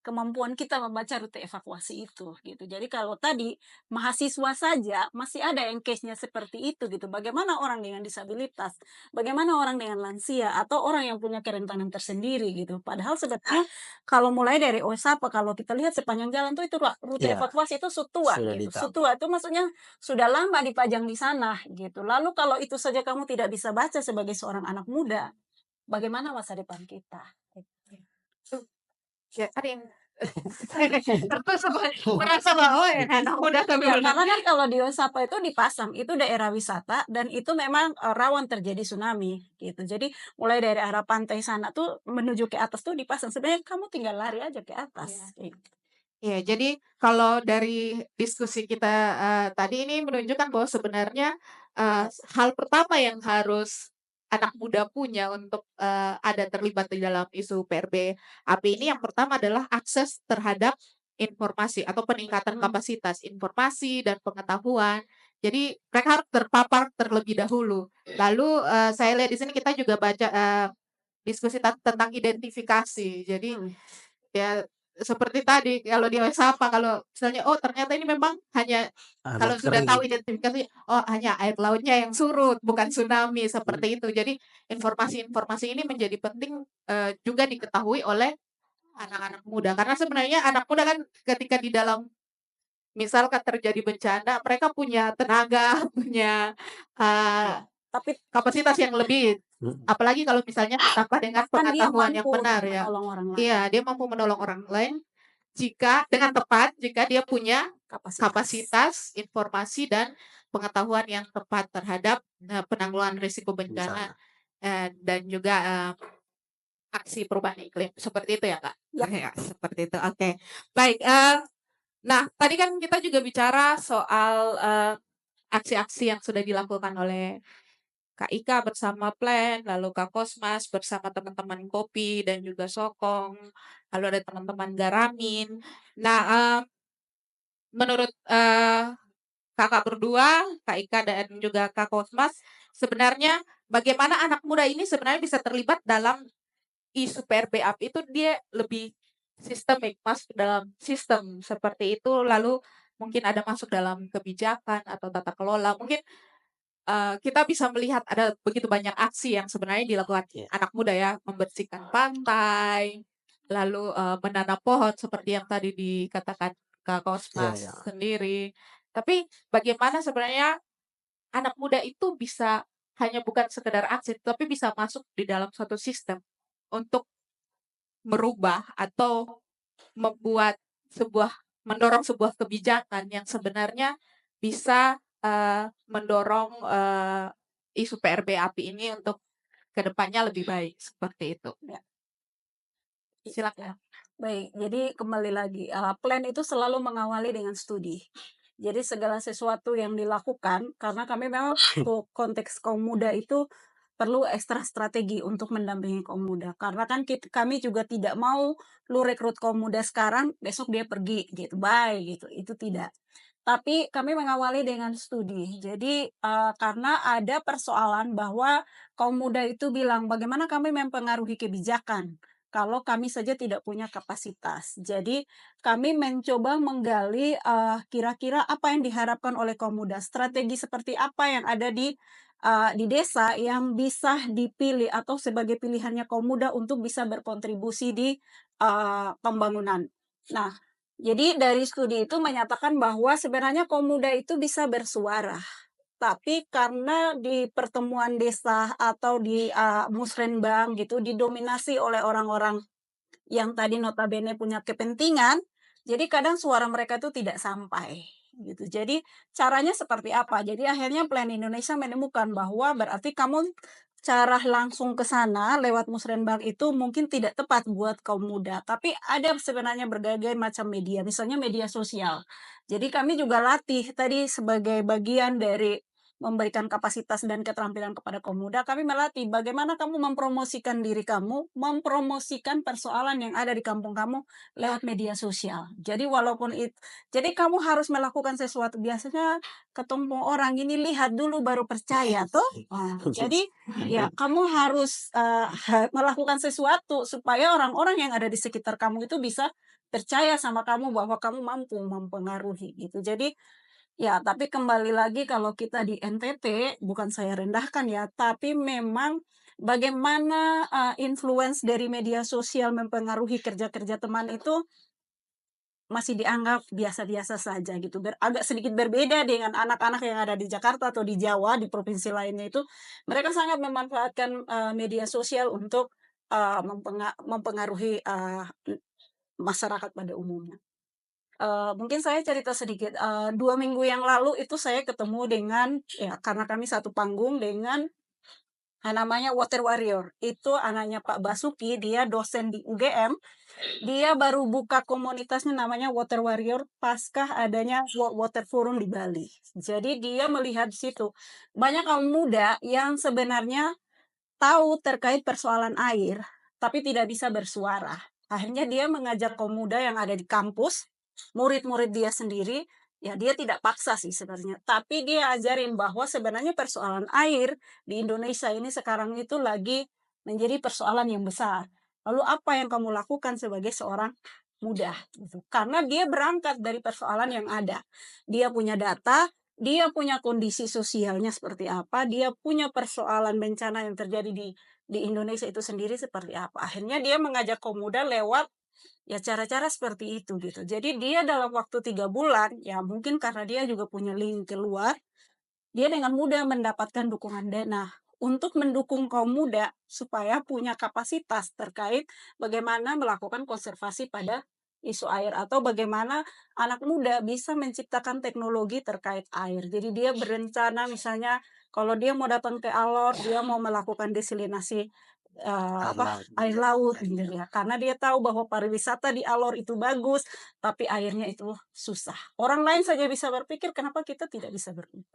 [SPEAKER 2] kemampuan kita membaca rute evakuasi itu, gitu. Jadi kalau tadi, mahasiswa saja masih ada yang case-nya seperti itu, gitu. Bagaimana orang dengan disabilitas, bagaimana orang dengan lansia, atau orang yang punya kerentanan tersendiri, gitu. Padahal sebetulnya kalau mulai dari Osaka, kalau kita lihat sepanjang jalan tuh itu rute
[SPEAKER 3] Iya,
[SPEAKER 2] evakuasi itu Sutua,
[SPEAKER 3] sudah
[SPEAKER 2] gitu.
[SPEAKER 3] ditambah.
[SPEAKER 2] Sutua itu maksudnya sudah lama dipajang di sana, gitu. Lalu kalau itu saja kamu tidak bisa baca sebagai seorang anak muda, bagaimana masa depan kita?
[SPEAKER 1] Tuh, ya ada yang tentu merasa bahwa ya anak muda kami
[SPEAKER 2] Ya,
[SPEAKER 1] belum.
[SPEAKER 2] karena kan kalau di Osaka itu dipasang, itu daerah wisata dan itu memang, rawan terjadi tsunami, gitu. Jadi mulai dari arah pantai sana tuh menuju ke atas tuh dipasang, sebenarnya kamu tinggal lari aja ke atas,
[SPEAKER 1] Iya.
[SPEAKER 2] gitu.
[SPEAKER 1] Iya, jadi kalau dari diskusi kita, tadi ini menunjukkan bahwa sebenarnya, hal pertama yang harus anak muda punya untuk, ada terlibat di dalam isu PRB-AP ini yang pertama adalah akses terhadap informasi atau peningkatan kapasitas informasi dan pengetahuan. Jadi mereka harus terpapar terlebih dahulu. Lalu, saya lihat di sini kita juga baca, diskusi tentang identifikasi. Jadi
[SPEAKER 2] Mhm.
[SPEAKER 1] ya, seperti tadi kalau di Wesapa kalau misalnya, oh ternyata ini memang hanya kalau
[SPEAKER 3] Amat
[SPEAKER 1] sudah
[SPEAKER 3] kering.
[SPEAKER 1] tahu identifikasi, oh hanya air lautnya yang surut, bukan tsunami, seperti itu. Jadi informasi-informasi ini menjadi penting, juga diketahui oleh anak-anak muda. Karena sebenarnya anak muda kan ketika di dalam misalkan terjadi bencana, mereka punya tenaga, punya, eee,
[SPEAKER 2] Tapi
[SPEAKER 1] kapasitas yang lebih.
[SPEAKER 3] Mhm.
[SPEAKER 1] Apalagi kalau misalnya ditambah dengan
[SPEAKER 2] bahkan dia
[SPEAKER 1] pengetahuan yang
[SPEAKER 2] mampu
[SPEAKER 1] benar
[SPEAKER 2] untuk
[SPEAKER 1] ya.
[SPEAKER 2] menolong orang lain,
[SPEAKER 1] Iya, dia mampu menolong orang lain jika dengan tepat, jika dia punya
[SPEAKER 2] kapasitas.
[SPEAKER 1] kapasitas, informasi, dan pengetahuan yang tepat terhadap, penanggulangan risiko bencana,
[SPEAKER 3] Bencana.
[SPEAKER 1] dan juga, aksi perubahan iklim, seperti itu ya, Kak?
[SPEAKER 2] Yap.
[SPEAKER 1] Ya, seperti itu, oke. Baik, nah tadi kan kita juga bicara soal, aksi-aksi yang sudah dilakukan oleh Kak Ika bersama Plan, lalu Kak Kosmas bersama teman-teman Kopi dan juga Sokong, lalu ada teman-teman Garamin. Nah, menurut, Kakak berdua, Kak Ika dan juga Kak Kosmas, sebenarnya bagaimana anak muda ini sebenarnya bisa terlibat dalam isu PRBAP itu dia lebih sistemik, masuk dalam sistem seperti itu, lalu mungkin ada masuk dalam kebijakan atau tata kelola. Mungkin kita bisa melihat ada begitu banyak aksi yang sebenarnya dilakukan
[SPEAKER 3] Iya.
[SPEAKER 1] anak muda ya, membersihkan pantai, lalu, menanam pohon seperti yang tadi dikatakan Kak
[SPEAKER 3] Iya,
[SPEAKER 1] Kosmas
[SPEAKER 3] iya.
[SPEAKER 1] sendiri. Tapi bagaimana sebenarnya anak muda itu bisa hanya bukan sekedar aksi, tapi bisa masuk di dalam suatu sistem untuk merubah atau membuat sebuah mendorong sebuah kebijakan yang sebenarnya bisa, mendorong, isu PRBAP ini untuk ke depannya lebih baik, seperti itu.
[SPEAKER 2] Ya. Ya.
[SPEAKER 1] Silakan.
[SPEAKER 2] Baik, jadi kembali lagi, plan itu selalu mengawali dengan studi. Jadi segala sesuatu yang dilakukan, karena kami memang konteks kaum muda itu perlu ekstra strategi untuk mendampingi kaum muda. Karena kan kami juga tidak mau lu rekrut kaum muda sekarang, besok dia pergi gitu, bye gitu. Itu tidak. Tapi kami mengawali dengan studi. Jadi karena ada persoalan bahwa kaum muda itu bilang, bagaimana kami mempengaruhi kebijakan kalau kami saja tidak punya kapasitas. Jadi kami mencoba menggali, kira-kira apa yang diharapkan oleh kaum muda, strategi seperti apa yang ada di desa yang bisa dipilih atau sebagai pilihannya kaum muda untuk bisa berkontribusi di, pembangunan. Nah, jadi dari studi itu menyatakan bahwa sebenarnya kaum muda itu bisa bersuara, tapi karena di pertemuan desa atau di, musrenbang gitu didominasi oleh orang-orang yang tadi notabene punya kepentingan, jadi kadang suara mereka itu tidak sampai, gitu. Jadi caranya seperti apa? Jadi akhirnya Plan Indonesia menemukan bahwa berarti kamu cara langsung ke sana lewat musrenbang itu mungkin tidak tepat buat kaum muda, tapi ada sebenarnya berbagai macam media, misalnya media sosial. Jadi kami juga latih tadi sebagai bagian dari memberikan kapasitas dan keterampilan kepada kaum muda, kami melatih bagaimana kamu mempromosikan diri kamu, mempromosikan persoalan yang ada di kampung kamu lewat media sosial. Jadi kamu harus melakukan sesuatu. Biasanya ketemu orang ini lihat dulu baru percaya toh. Jadi ya kamu harus melakukan sesuatu supaya orang-orang yang ada di sekitar kamu itu bisa percaya sama kamu bahwa kamu mampu mempengaruhi gitu. Jadi ya, tapi kembali lagi kalau kita di NTT, bukan saya rendahkan ya, tapi memang bagaimana influence dari media sosial mempengaruhi kerja-kerja teman itu masih dianggap biasa-biasa saja gitu. Agak sedikit berbeda dengan anak-anak yang ada di Jakarta atau di Jawa, di provinsi lainnya itu, mereka sangat memanfaatkan media sosial untuk mempengaruhi masyarakat pada umumnya. Mungkin saya cerita sedikit, 2 minggu yang lalu itu saya ketemu dengan ya karena kami satu panggung dengan namanya Water Warrior. Itu anaknya Pak Basuki, dia dosen di UGM, dia baru buka komunitasnya namanya Water Warrior pasca adanya World Water Forum di Bali. Jadi dia melihat di situ, banyak kaum muda yang sebenarnya tahu terkait persoalan air, tapi tidak bisa bersuara. Akhirnya dia mengajak kaum muda yang ada di kampus, murid-murid dia sendiri, ya dia tidak paksa sih sebenarnya, tapi dia ajarin bahwa sebenarnya persoalan air di Indonesia ini sekarang itu lagi menjadi persoalan yang besar. Lalu apa yang kamu lakukan sebagai seorang muda? Gitu. Karena dia berangkat dari persoalan yang ada. Dia punya data, dia punya kondisi sosialnya seperti apa, dia punya persoalan bencana yang terjadi di Indonesia itu sendiri seperti apa. Akhirnya dia mengajak kaum muda lewat ya cara-cara seperti itu gitu. Jadi dia dalam waktu 3 bulan, ya mungkin karena dia juga punya link keluar, dia dengan mudah mendapatkan dukungan dana untuk mendukung kaum muda supaya punya kapasitas terkait bagaimana melakukan konservasi pada isu air atau bagaimana anak muda bisa menciptakan teknologi terkait air. Jadi dia berencana misalnya kalau dia mau datang ke Alor, dia mau melakukan desalinasi
[SPEAKER 3] Air laut.
[SPEAKER 2] air laut gitu ya. Karena dia tahu bahwa pariwisata di Alor itu bagus, tapi airnya itu susah. Orang lain saja bisa berpikir, kenapa kita tidak bisa berpikir?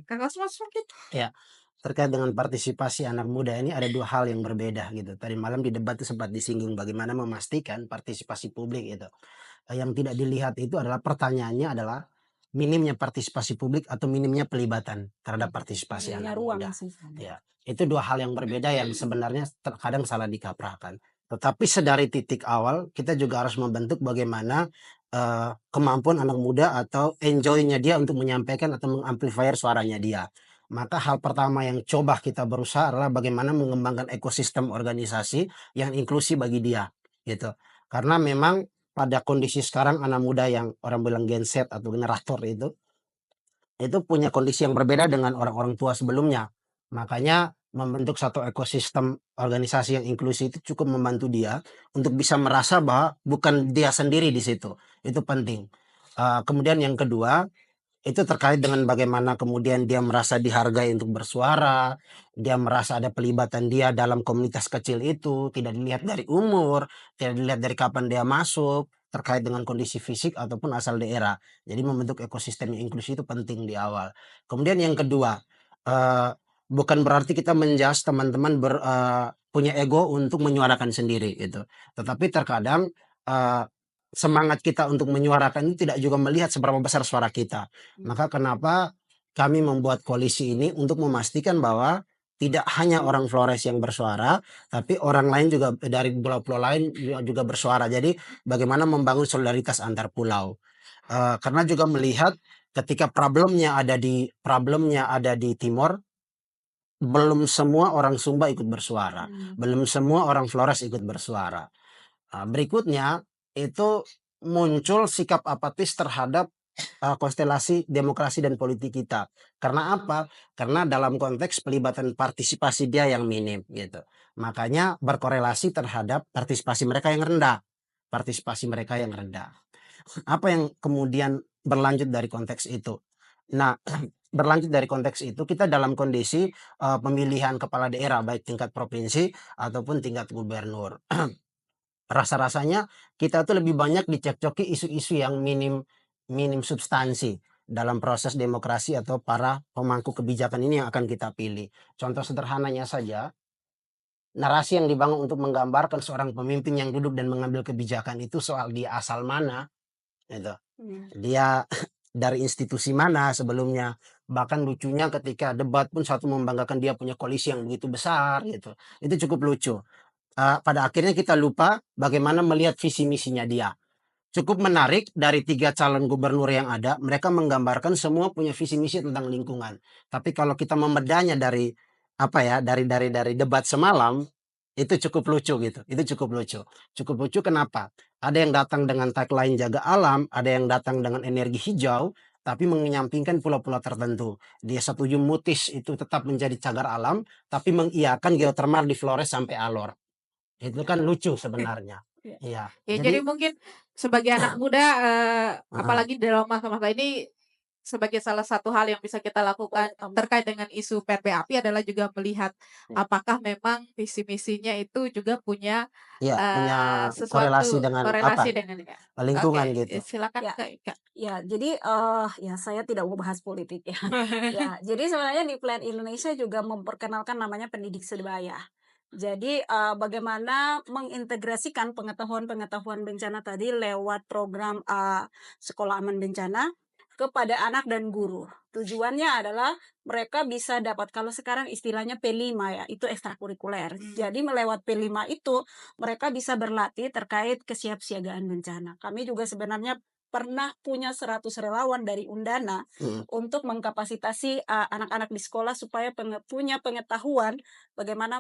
[SPEAKER 1] Kang Kosmas mungkin?
[SPEAKER 3] Ya, terkait dengan partisipasi anak muda ini ada 2 hal yang berbeda gitu. Tadi malam di debat itu sempat disinggung bagaimana memastikan partisipasi publik itu. Yang tidak dilihat itu adalah pertanyaannya adalah minimnya partisipasi publik atau minimnya pelibatan terhadap partisipasi
[SPEAKER 2] Punya
[SPEAKER 3] anak
[SPEAKER 2] ruang
[SPEAKER 3] muda.
[SPEAKER 2] sih.
[SPEAKER 3] Ya, itu 2 hal yang berbeda yang sebenarnya terkadang salah dikaprahkan. Tetapi sedari titik awal kita juga harus membentuk bagaimana kemampuan anak muda atau enjoy-nya dia untuk menyampaikan atau mengamplifier suaranya dia. Maka hal pertama yang coba kita berusaha adalah bagaimana mengembangkan ekosistem organisasi yang inklusif bagi dia, gitu. Karena memang pada kondisi sekarang anak muda yang orang bilang Gen Z atau generator itu punya kondisi yang berbeda dengan orang-orang tua sebelumnya. Makanya membentuk satu ekosistem organisasi yang inklusif itu cukup membantu dia untuk bisa merasa bahwa bukan dia sendiri di situ. Itu penting. Kemudian yang kedua, itu terkait dengan bagaimana kemudian dia merasa dihargai untuk bersuara, dia merasa ada pelibatan dia dalam komunitas kecil itu, tidak dilihat dari umur, tidak dilihat dari kapan dia masuk, terkait dengan kondisi fisik ataupun asal daerah. Jadi membentuk ekosistem yang inklusif itu penting di awal. Kemudian yang kedua, eh, bukan berarti kita menjudge teman-teman punya ego untuk menyuarakan sendiri gitu. Tetapi terkadang eh, semangat kita untuk menyuarakan itu tidak juga melihat seberapa besar suara kita. Maka kenapa kami membuat koalisi ini untuk memastikan bahwa tidak hanya orang Flores yang bersuara, tapi orang lain juga dari pulau-pulau lain juga bersuara. Jadi bagaimana membangun solidaritas antar pulau. Karena juga melihat ketika problemnya ada di timur, belum semua orang Sumba ikut bersuara, belum semua orang Flores ikut bersuara. Berikutnya itu muncul sikap apatis terhadap konstelasi demokrasi dan politik kita. Karena apa? Karena dalam konteks pelibatan partisipasi dia yang minim gitu. Makanya berkorelasi terhadap partisipasi mereka yang rendah. Partisipasi mereka yang rendah. Apa yang kemudian berlanjut dari konteks itu? Nah, berlanjut dari konteks itu kita dalam kondisi pemilihan kepala daerah baik tingkat provinsi ataupun tingkat gubernur. Rasa-rasanya kita tuh lebih banyak dicekcoki isu-isu yang minim minim substansi. dalam proses demokrasi atau para pemangku kebijakan ini yang akan kita pilih. Contoh sederhananya saja, narasi yang dibangun untuk menggambarkan seorang pemimpin yang duduk dan mengambil kebijakan itu soal dia asal mana, gitu.
[SPEAKER 2] Hmm.
[SPEAKER 3] Dia dari institusi mana sebelumnya. Bahkan lucunya ketika debat pun satu membanggakan dia punya koalisi yang begitu besar gitu. Itu cukup lucu. Pada akhirnya kita lupa bagaimana melihat visi misinya dia. Cukup menarik dari 3 calon gubernur yang ada, mereka menggambarkan semua punya visi misi tentang lingkungan. Tapi kalau kita membedahnya dari apa ya, dari debat semalam, itu cukup lucu gitu. Itu cukup lucu. Cukup lucu kenapa? Ada yang datang dengan tagline jaga alam, ada yang datang dengan energi hijau, tapi menyampingkan pulau-pulau tertentu. Dia setuju Mutis itu tetap menjadi cagar alam, tapi mengiyakan geotermal di Flores sampai Alor. Itu kan lucu sebenarnya.
[SPEAKER 2] Ya.
[SPEAKER 3] Iya.
[SPEAKER 1] Ya
[SPEAKER 3] Jadi
[SPEAKER 1] jadi mungkin sebagai anak muda,
[SPEAKER 3] heeh.
[SPEAKER 1] apalagi dalam masa-masa ini, sebagai salah satu hal yang bisa kita lakukan terkait dengan isu PRBAP adalah juga melihat
[SPEAKER 2] Ya.
[SPEAKER 1] apakah memang visi misinya itu juga punya
[SPEAKER 3] Iya, punya korelasi
[SPEAKER 1] sesuatu
[SPEAKER 3] dengan
[SPEAKER 1] korelasi
[SPEAKER 3] apa,
[SPEAKER 1] dengan ya.
[SPEAKER 3] lingkungan
[SPEAKER 1] Oke,
[SPEAKER 3] gitu.
[SPEAKER 1] silakan
[SPEAKER 2] Ya.
[SPEAKER 1] Kak Ika.
[SPEAKER 2] Ya, jadi ya saya tidak mau bahas politik ya. Ya, jadi sebenarnya di Plan Indonesia juga memperkenalkan namanya pendidik sebaya. Jadi bagaimana mengintegrasikan pengetahuan-pengetahuan bencana tadi lewat program Sekolah Aman Bencana kepada anak dan guru. Tujuannya adalah mereka bisa dapat, kalau sekarang istilahnya P5 ya, itu ekstrakurikuler. Jadi melewat P5 itu mereka bisa berlatih terkait kesiapsiagaan bencana. Kami juga sebenarnya pernah punya 100 relawan dari Undana
[SPEAKER 3] Mhm.
[SPEAKER 2] untuk mengkapasitasi anak-anak di sekolah supaya punya pengetahuan bagaimana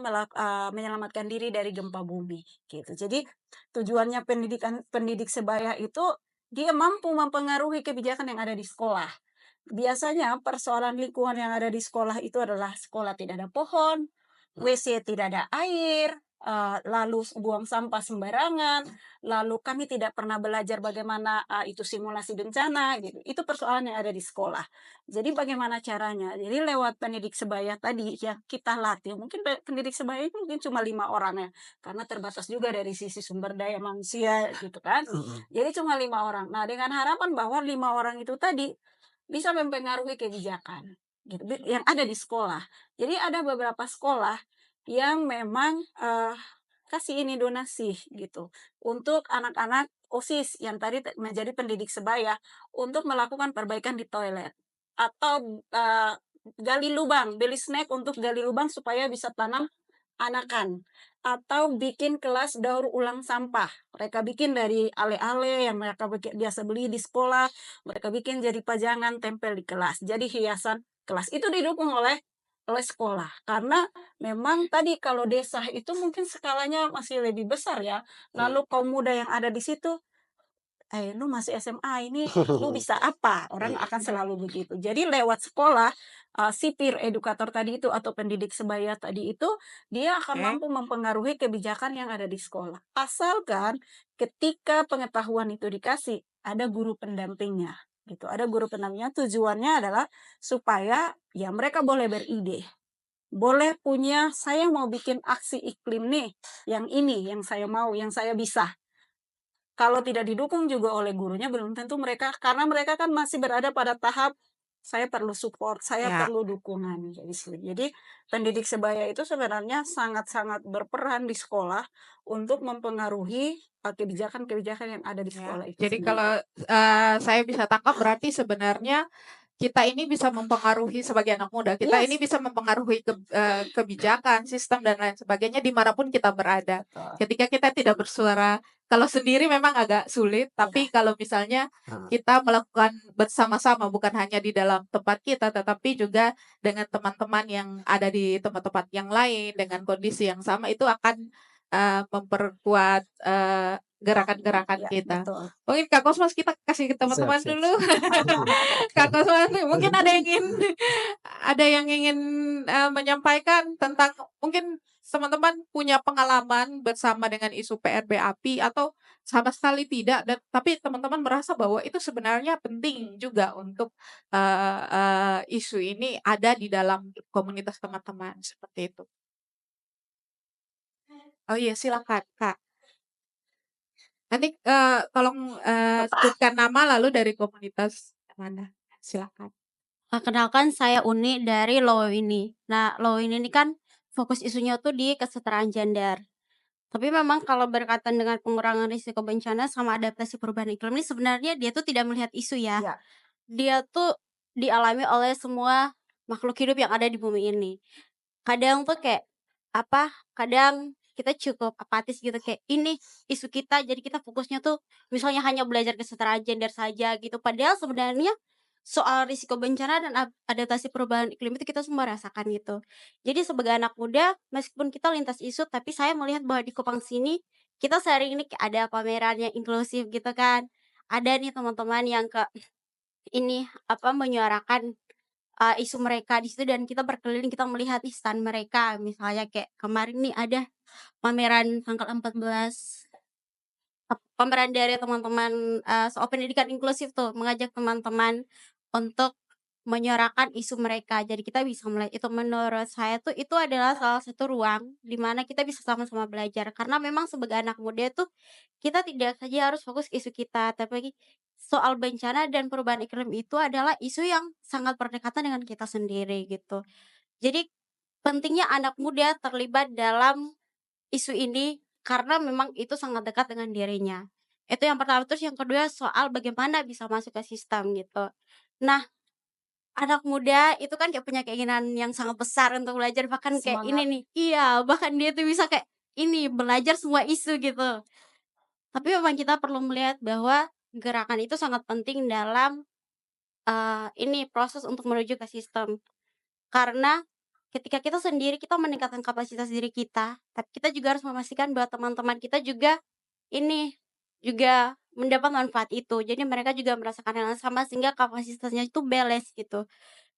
[SPEAKER 2] menyelamatkan diri dari gempa bumi gitu. Jadi tujuannya pendidik sebaya itu dia mampu mempengaruhi kebijakan yang ada di sekolah. Biasanya persoalan lingkungan yang ada di sekolah itu adalah sekolah tidak ada pohon, WC tidak ada air, lalu buang sampah sembarangan, lalu kami tidak pernah belajar bagaimana itu simulasi bencana gitu. Itu persoalan yang ada di sekolah. Jadi bagaimana caranya? Jadi lewat pendidik sebaya tadi yang kita latih, mungkin pendidik sebaya itu mungkin cuma 5 orang ya, karena terbatas juga dari sisi sumber daya manusia gitu kan.
[SPEAKER 3] Mhm.
[SPEAKER 2] Jadi cuma 5 orang. Nah, dengan harapan bahwa 5 orang itu tadi bisa mempengaruhi kebijakan gitu yang ada di sekolah. Jadi ada beberapa sekolah yang memang kasih ini donasi gitu untuk anak-anak OSIS yang tadi menjadi pendidik sebaya untuk melakukan perbaikan di toilet atau gali lubang, beli snack untuk gali lubang supaya bisa tanam anakan atau bikin kelas daur ulang sampah. Mereka bikin dari ale-ale yang mereka biasa beli di sekolah, mereka bikin jadi pajangan tempel di kelas. Jadi hiasan kelas itu didukung oleh sekolah. Karena memang tadi kalau desa itu mungkin skalanya masih lebih besar ya. Lalu kaum muda yang ada di situ, lu masih SMA ini, lu bisa apa? Orang akan selalu begitu. Jadi lewat sekolah, si peer edukator tadi itu atau pendidik sebaya tadi itu, dia akan
[SPEAKER 1] Oke.
[SPEAKER 2] mampu mempengaruhi kebijakan yang ada di sekolah. Asalkan ketika pengetahuan itu dikasih, ada guru pendampingnya. Gitu. Ada guru pendampingnya, tujuannya adalah supaya ya mereka boleh beride. Boleh punya, saya mau bikin aksi iklim nih, yang ini, yang saya mau, yang saya bisa. Kalau tidak didukung juga oleh gurunya belum tentu mereka, karena mereka kan masih berada pada tahap saya perlu support, saya
[SPEAKER 1] Ya.
[SPEAKER 2] perlu dukungan. Jadi pendidik sebaya itu sebenarnya sangat-sangat berperan di sekolah untuk mempengaruhi kebijakan-kebijakan yang ada di
[SPEAKER 1] Ya.
[SPEAKER 2] sekolah itu
[SPEAKER 1] Jadi
[SPEAKER 2] sendiri.
[SPEAKER 1] kalau saya bisa tangkap berarti sebenarnya kita ini bisa mempengaruhi sebagai anak muda, kita ini
[SPEAKER 2] Yes,
[SPEAKER 1] bisa mempengaruhi kebijakan, sistem dan lain sebagainya dimanapun kita berada.
[SPEAKER 2] betul.
[SPEAKER 1] Ketika kita tidak bersuara, kalau sendiri memang agak sulit,
[SPEAKER 2] Ya,
[SPEAKER 1] tapi kalau misalnya
[SPEAKER 3] Heeh.
[SPEAKER 1] kita melakukan bersama-sama, bukan hanya di dalam tempat kita, tetapi juga dengan teman-teman yang ada di tempat-tempat yang lain, dengan kondisi yang sama, itu akan memperkuat gerakan-gerakan
[SPEAKER 2] ya,
[SPEAKER 1] kita.
[SPEAKER 2] betul.
[SPEAKER 1] Mungkin Kak Kosmas kita kasih ke
[SPEAKER 3] Siap,
[SPEAKER 1] teman-teman
[SPEAKER 3] siap,
[SPEAKER 1] dulu.
[SPEAKER 3] siap.
[SPEAKER 1] Kak Kosmas, mungkin ada yang ingin menyampaikan tentang mungkin teman-teman punya pengalaman bersama dengan isu PRBAP atau sama sekali tidak, dan tapi teman-teman merasa bahwa itu sebenarnya penting juga untuk isu ini ada di dalam komunitas teman-teman seperti itu. Oh iya, silakan Kak. Nanti tolong sebutkan nama lalu dari komunitas mana. Silakan.
[SPEAKER 5] Kenalkan saya Uni dari Lowini. Nah, Lowini ini kan fokus isunya tuh di kesetaraan gender. Tapi memang kalau berkaitan dengan pengurangan risiko bencana sama adaptasi perubahan iklim ini sebenarnya dia tuh tidak melihat isu ya.
[SPEAKER 1] Ya.
[SPEAKER 5] Dia tuh dialami oleh semua makhluk hidup yang ada di bumi ini. Kadang tuh kayak kadang kita cukup apatis gitu kayak ini isu kita jadi kita fokusnya tuh misalnya hanya belajar kesetaraan gender saja gitu. Padahal sebenarnya soal risiko bencana dan adaptasi perubahan iklim itu kita semua rasakan gitu. Jadi sebagai anak muda meskipun kita lintas isu tapi saya melihat bahwa di Kupang sini kita sehari ini kayak ada pameran yang inklusif gitu kan. Ada nih teman-teman yang menyuarakan isu mereka di situ dan kita berkeliling kita melihat nih stand mereka. Misalnya kayak kemarin nih ada pameran tanggal 14 pameran dari teman-teman soal pendidikan inklusif tuh mengajak teman-teman untuk menyuarakan isu mereka. Jadi kita bisa melihat itu menurut saya tuh itu adalah salah satu ruang di mana kita bisa sama-sama belajar. Karena memang sebagai anak muda tuh kita tidak saja harus fokus ke isu kita, tapi soal bencana dan perubahan iklim itu adalah isu yang sangat berdekatan dengan kita sendiri gitu. Jadi pentingnya anak muda terlibat dalam isu ini karena memang itu sangat dekat dengan dirinya. Itu yang pertama, terus yang kedua soal bagaimana bisa masuk ke sistem gitu. Nah, anak muda itu kan kayak punya keinginan yang sangat besar untuk belajar bahkan kayak ini
[SPEAKER 2] Semangat.
[SPEAKER 5] nih iya, bahkan dia tuh bisa kayak ini belajar semua isu gitu. Tapi memang kita perlu melihat bahwa gerakan itu sangat penting dalam ini proses untuk menuju ke sistem. Karena ketika kita sendiri kita meningkatkan kapasitas diri kita, tapi kita juga harus memastikan bahwa teman-teman kita juga ini juga mendapat manfaat itu. Jadi mereka juga merasakan hal yang sama sehingga kapasitasnya itu balance gitu.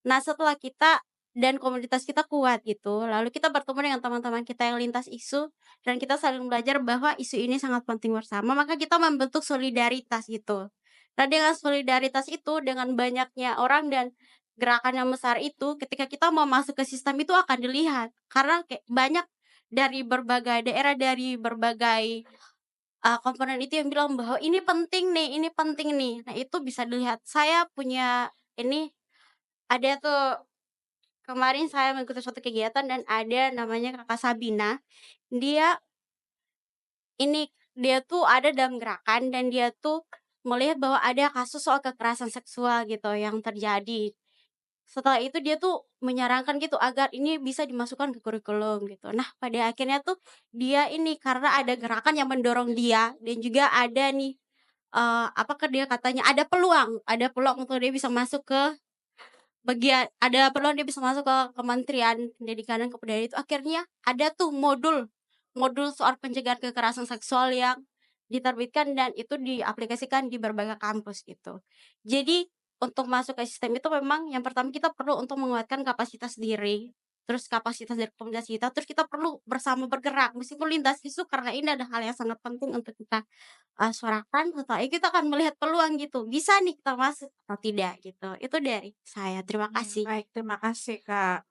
[SPEAKER 5] Nah, setelah kita dan komunitas kita kuat gitu, lalu kita bertemu dengan teman-teman kita yang lintas isu dan kita saling belajar bahwa isu ini sangat penting bersama, maka kita membentuk solidaritas gitu. Nah, dengan solidaritas itu, dengan banyaknya orang dan gerakan yang besar itu, ketika kita mau masuk ke sistem itu akan dilihat. Karena kayak banyak dari berbagai daerah, dari berbagai komponen itu yang bilang bahwa ini penting nih. Nah, itu bisa dilihat. Saya punya ini ada tuh kemarin saya mengikuti suatu kegiatan dan ada namanya Kakak Sabina. Dia dia tuh ada dalam gerakan dan dia tuh melihat bahwa ada kasus soal kekerasan seksual gitu yang terjadi. Setelah itu dia tuh menyarankan gitu agar ini bisa dimasukkan ke kurikulum gitu. Nah, pada akhirnya tuh dia ini karena ada gerakan yang mendorong dia dan juga ada nih dia katanya ada peluang untuk dia bisa masuk ke ada peluang dia bisa masuk ke Kementerian Pendidikan dan Kebudayaan itu akhirnya ada tuh modul soal pencegahan kekerasan seksual yang diterbitkan dan itu diaplikasikan di berbagai kampus gitu. Jadi untuk masuk ke sistem itu memang yang pertama kita perlu untuk menguatkan kapasitas diri, terus kapasitas dari komunitas kita, terus kita perlu bersama bergerak meskipun lintas isu karena ini ada hal yang sangat penting untuk kita suarakan. Setelah itu kita akan melihat peluang gitu, bisa nih kita masuk atau tidak gitu. Itu dari saya, terima kasih.
[SPEAKER 1] Baik, terima kasih, Kak.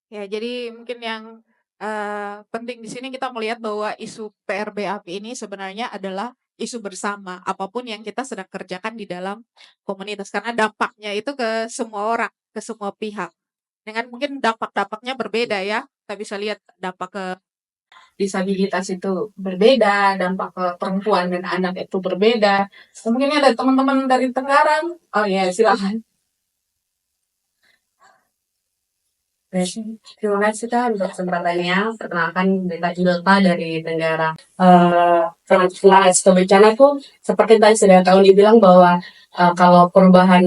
[SPEAKER 1] Ya, jadi mungkin yang penting di sini kita melihat bahwa isu PRBAP ini sebenarnya adalah isu bersama, apapun yang kita sedang kerjakan di dalam komunitas karena dampaknya itu ke semua orang, ke semua pihak. Dengan mungkin dampak-dampaknya berbeda ya. Kita bisa lihat dampak ke disabilitas itu berbeda, dampak ke perempuan dan anak itu berbeda. Mungkin ada teman-teman dari Tenggarang. Oh ya, silakan.
[SPEAKER 6] Terima kasih Kak untuk kesempatannya. Perkenalkan Beta Julpa dari Tenggara. Tentang risiko bencana tuh seperti tadi sudah tahu dibilang bahwa kalau perubahan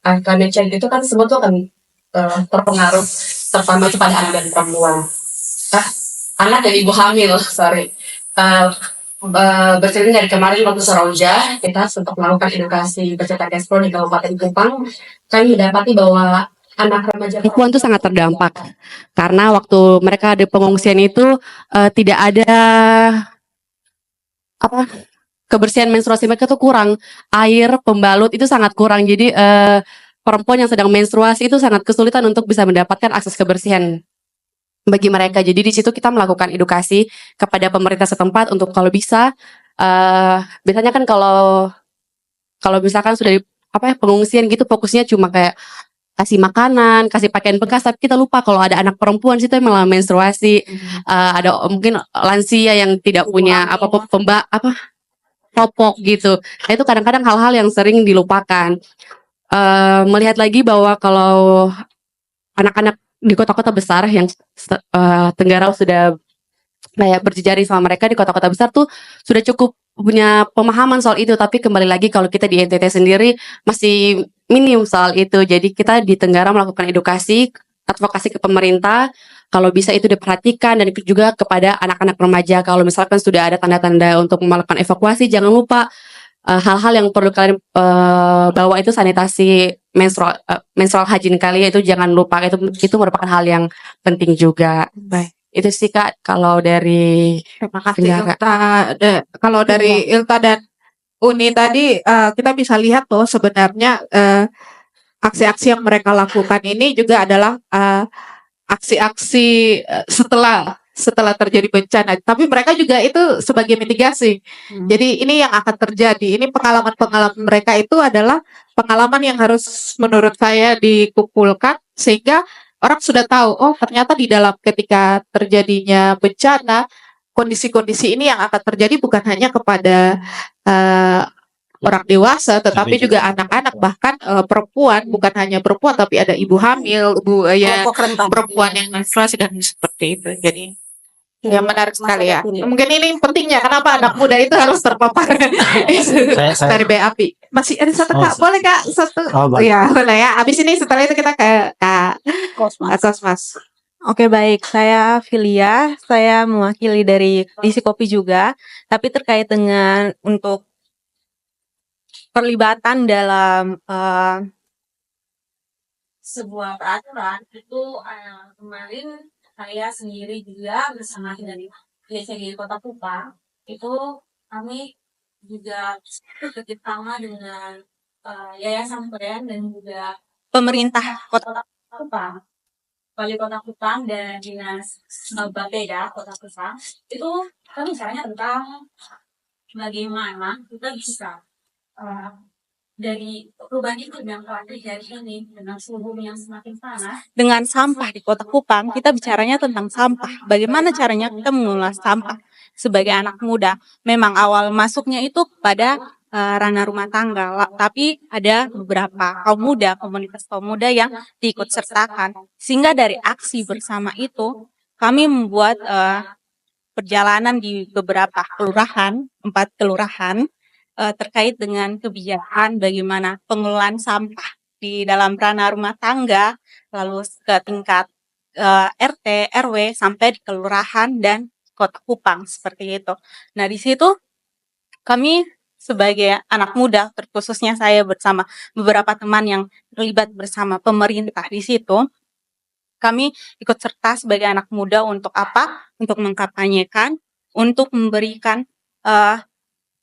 [SPEAKER 6] climate change itu kan semua tuh akan terpengaruh terutama kepada anak dan perempuan. Anak dan ibu hamil, sorry. Bercerita dari kemarin waktu Seroja, kita untuk melakukan edukasi peserta Kespro di Kabupaten Kupang, kami mendapati bahwa anak remaja perempuan itu sangat terdampak karena waktu mereka di pengungsian itu tidak ada kebersihan menstruasi mereka tuh kurang, air pembalut itu sangat kurang, jadi perempuan yang sedang menstruasi itu sangat kesulitan untuk bisa mendapatkan akses kebersihan bagi mereka. Jadi di situ kita melakukan edukasi kepada pemerintah setempat untuk kalau bisa biasanya kan kalau misalkan sudah pengungsian gitu, fokusnya cuma kayak kasih makanan, kasih pakaian bekas, tapi kita lupa kalau ada anak perempuan situ yang malah menstruasi, ada mungkin lansia yang tidak punya popok gitu. Nah itu kadang-kadang hal-hal yang sering dilupakan. Melihat lagi bahwa kalau anak-anak di kota-kota besar yang Tenggarau sudah kayak berjejaring sama mereka di kota-kota besar tuh sudah cukup punya pemahaman soal itu, tapi kembali lagi kalau kita di NTT sendiri masih minim soal itu. Jadi kita di Tenggara melakukan edukasi, advokasi ke pemerintah, kalau bisa itu diperhatikan, dan juga kepada anak-anak remaja kalau misalkan sudah ada tanda-tanda untuk melakukan evakuasi, jangan lupa hal-hal yang perlu kalian bawa itu sanitasi menstrual hygiene kalian itu jangan lupa, itu merupakan hal yang penting juga.
[SPEAKER 1] Baik.
[SPEAKER 6] Itu sih Kak kalau dari
[SPEAKER 1] Terima kasih
[SPEAKER 6] Tenggara.
[SPEAKER 1] Ilta. Kalau dari Ilta dan Uni tadi kita bisa lihat tuh sebenarnya aksi-aksi yang mereka lakukan ini juga adalah aksi-aksi setelah terjadi bencana. Tapi mereka juga itu sebagai mitigasi. Jadi ini yang akan terjadi. Ini pengalaman-pengalaman mereka itu adalah pengalaman yang harus menurut saya dikumpulkan sehingga orang sudah tahu, oh ternyata di dalam ketika terjadinya bencana, kondisi-kondisi ini yang akan terjadi bukan hanya kepada orang dewasa, tetapi juga anak-anak, bahkan perempuan, bukan hanya perempuan, tapi ada ibu hamil,
[SPEAKER 2] Kelompok rentan.
[SPEAKER 1] perempuan yang menstruasi dan seperti itu. Jadi ya menarik sekali ya.
[SPEAKER 2] Masyarakat ini.
[SPEAKER 1] Mungkin ini pentingnya kenapa anak muda itu harus terpapar dari BAPI. Masih ada satu Kak, boleh Kak satu?
[SPEAKER 3] boleh.
[SPEAKER 1] Ya boleh ya. Abis ini setelah itu kita ke Kak Kosmas.
[SPEAKER 7] Oke baik, saya Filia, saya mewakili dari Isi Kopi juga, tapi terkait dengan untuk perlibatan dalam
[SPEAKER 2] Sebuah peraturan itu kemarin saya sendiri juga bersama dari DCG Kota Kupang itu kami juga bekerjasama dengan Yayasan Peren dan juga
[SPEAKER 7] pemerintah
[SPEAKER 2] Kota Kupang, Wali Kota Kupang dan Dinas Bapeda Kota Kupang itu kami bicaranya tentang bagaimana kita bisa dari perubahan iklim yang telah terjadi ini dengan suhu yang semakin panas.
[SPEAKER 7] dengan sampah di Kota Kupang. Kita bicaranya tentang sampah. Bagaimana caranya kita mengelola sampah sebagai anak muda. Memang awal masuknya itu pada ranah rumah tangga, tapi ada beberapa kaum muda, komunitas kaum muda yang diikut sertakan. Sehingga dari aksi bersama itu kami membuat perjalanan di beberapa kelurahan, 4 kelurahan, terkait dengan kebijakan bagaimana pengelolaan sampah di dalam ranah rumah tangga, lalu ke tingkat RT, RW, sampai di kelurahan dan Kota Kupang, seperti itu. Nah, di situ kami sebagai anak muda, terkhususnya saya bersama beberapa teman yang terlibat bersama pemerintah di situ, kami ikut serta sebagai anak muda untuk apa? Untuk mengkampanyekan, untuk memberikan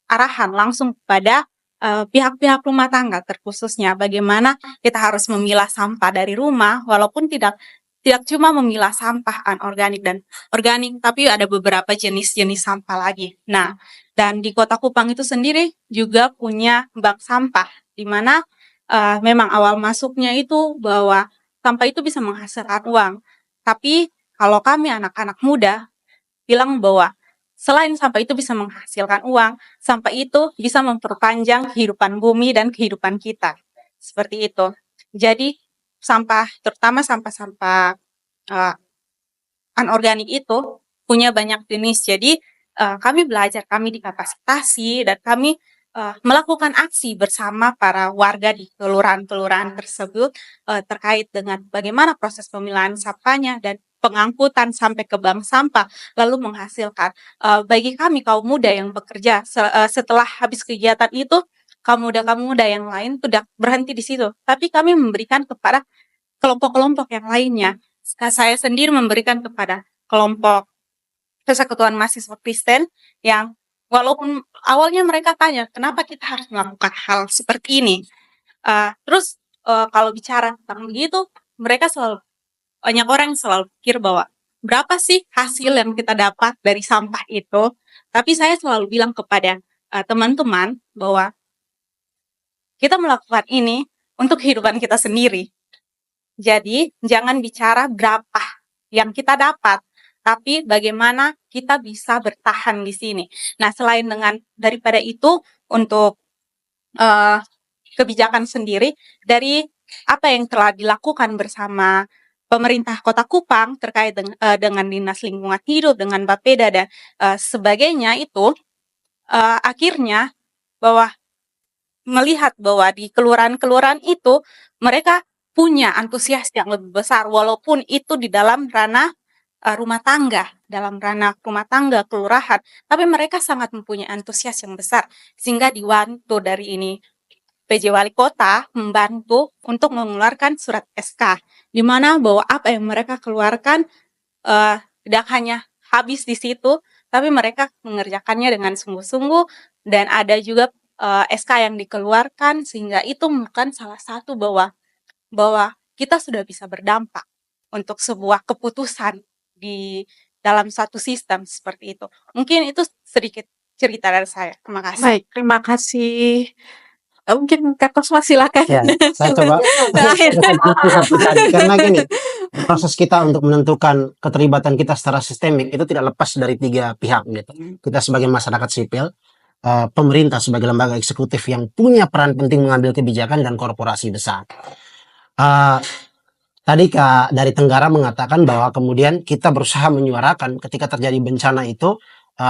[SPEAKER 7] arahan langsung kepada pihak-pihak rumah tangga, terkhususnya bagaimana kita harus memilah sampah dari rumah, walaupun tidak cuma memilah sampah anorganik dan organik, tapi ada beberapa jenis-jenis sampah lagi. Nah, dan di Kota Kupang itu sendiri juga punya bank sampah, di mana memang awal masuknya itu bahwa sampah itu bisa menghasilkan uang. Tapi kalau kami anak-anak muda bilang bahwa selain sampah itu bisa menghasilkan uang, sampah itu bisa memperpanjang kehidupan bumi dan kehidupan kita. Seperti itu. Jadi sampah, terutama sampah-sampah anorganik itu punya banyak jenis. Jadi kami belajar, kami dikapasitasi, dan kami melakukan aksi bersama para warga di kelurahan-kelurahan tersebut terkait dengan bagaimana proses pemilahan sampahnya dan pengangkutan sampai ke bank sampah, lalu menghasilkan. Bagi kami kaum muda yang bekerja setelah habis kegiatan itu, kaum muda yang lain tidak berhenti di situ, tapi kami memberikan kepada kelompok-kelompok yang lainnya. Saya sendiri memberikan kepada kelompok Persekutuan Mahasiswa Kristen yang walaupun awalnya mereka tanya kenapa kita harus melakukan hal seperti ini. Terus kalau bicara tentang begitu, mereka banyak orang yang selalu pikir bahwa berapa sih hasil yang kita dapat dari sampah itu. Tapi saya selalu bilang kepada teman-teman bahwa kita melakukan ini untuk kehidupan kita sendiri. Jadi, jangan bicara berapa yang kita dapat, tapi bagaimana kita bisa bertahan di sini. Nah, selain daripada itu, untuk kebijakan sendiri, dari apa yang telah dilakukan bersama pemerintah Kota Kupang terkait dengan Dinas Lingkungan Hidup, dengan Bapeda dan sebagainya itu, akhirnya bahwa melihat bahwa di kelurahan-kelurahan itu mereka punya antusias yang lebih besar, walaupun itu di dalam ranah rumah tangga, kelurahan, tapi mereka sangat mempunyai antusias yang besar, sehingga dibantu dari ini PJ Wali Kota membantu untuk mengeluarkan surat SK, di mana bahwa apa yang mereka keluarkan tidak hanya habis di situ, tapi mereka mengerjakannya dengan sungguh-sungguh, dan ada juga SK yang dikeluarkan, sehingga itu bukan salah satu bahwa kita sudah bisa berdampak untuk sebuah keputusan di dalam satu sistem seperti itu. Mungkin itu sedikit cerita dari saya. Terima kasih.
[SPEAKER 1] Baik, terima kasih. Mungkin Kak Kosma silakan.
[SPEAKER 3] Ya, saya coba karena gini, proses kita untuk menentukan keterlibatan kita secara sistemik itu tidak lepas dari 3 pihak gitu. Kita sebagai masyarakat sipil, pemerintah sebagai lembaga eksekutif yang punya peran penting mengambil kebijakan, dan korporasi besar. Tadi Kak dari Tenggara mengatakan bahwa kemudian kita berusaha menyuarakan ketika terjadi bencana itu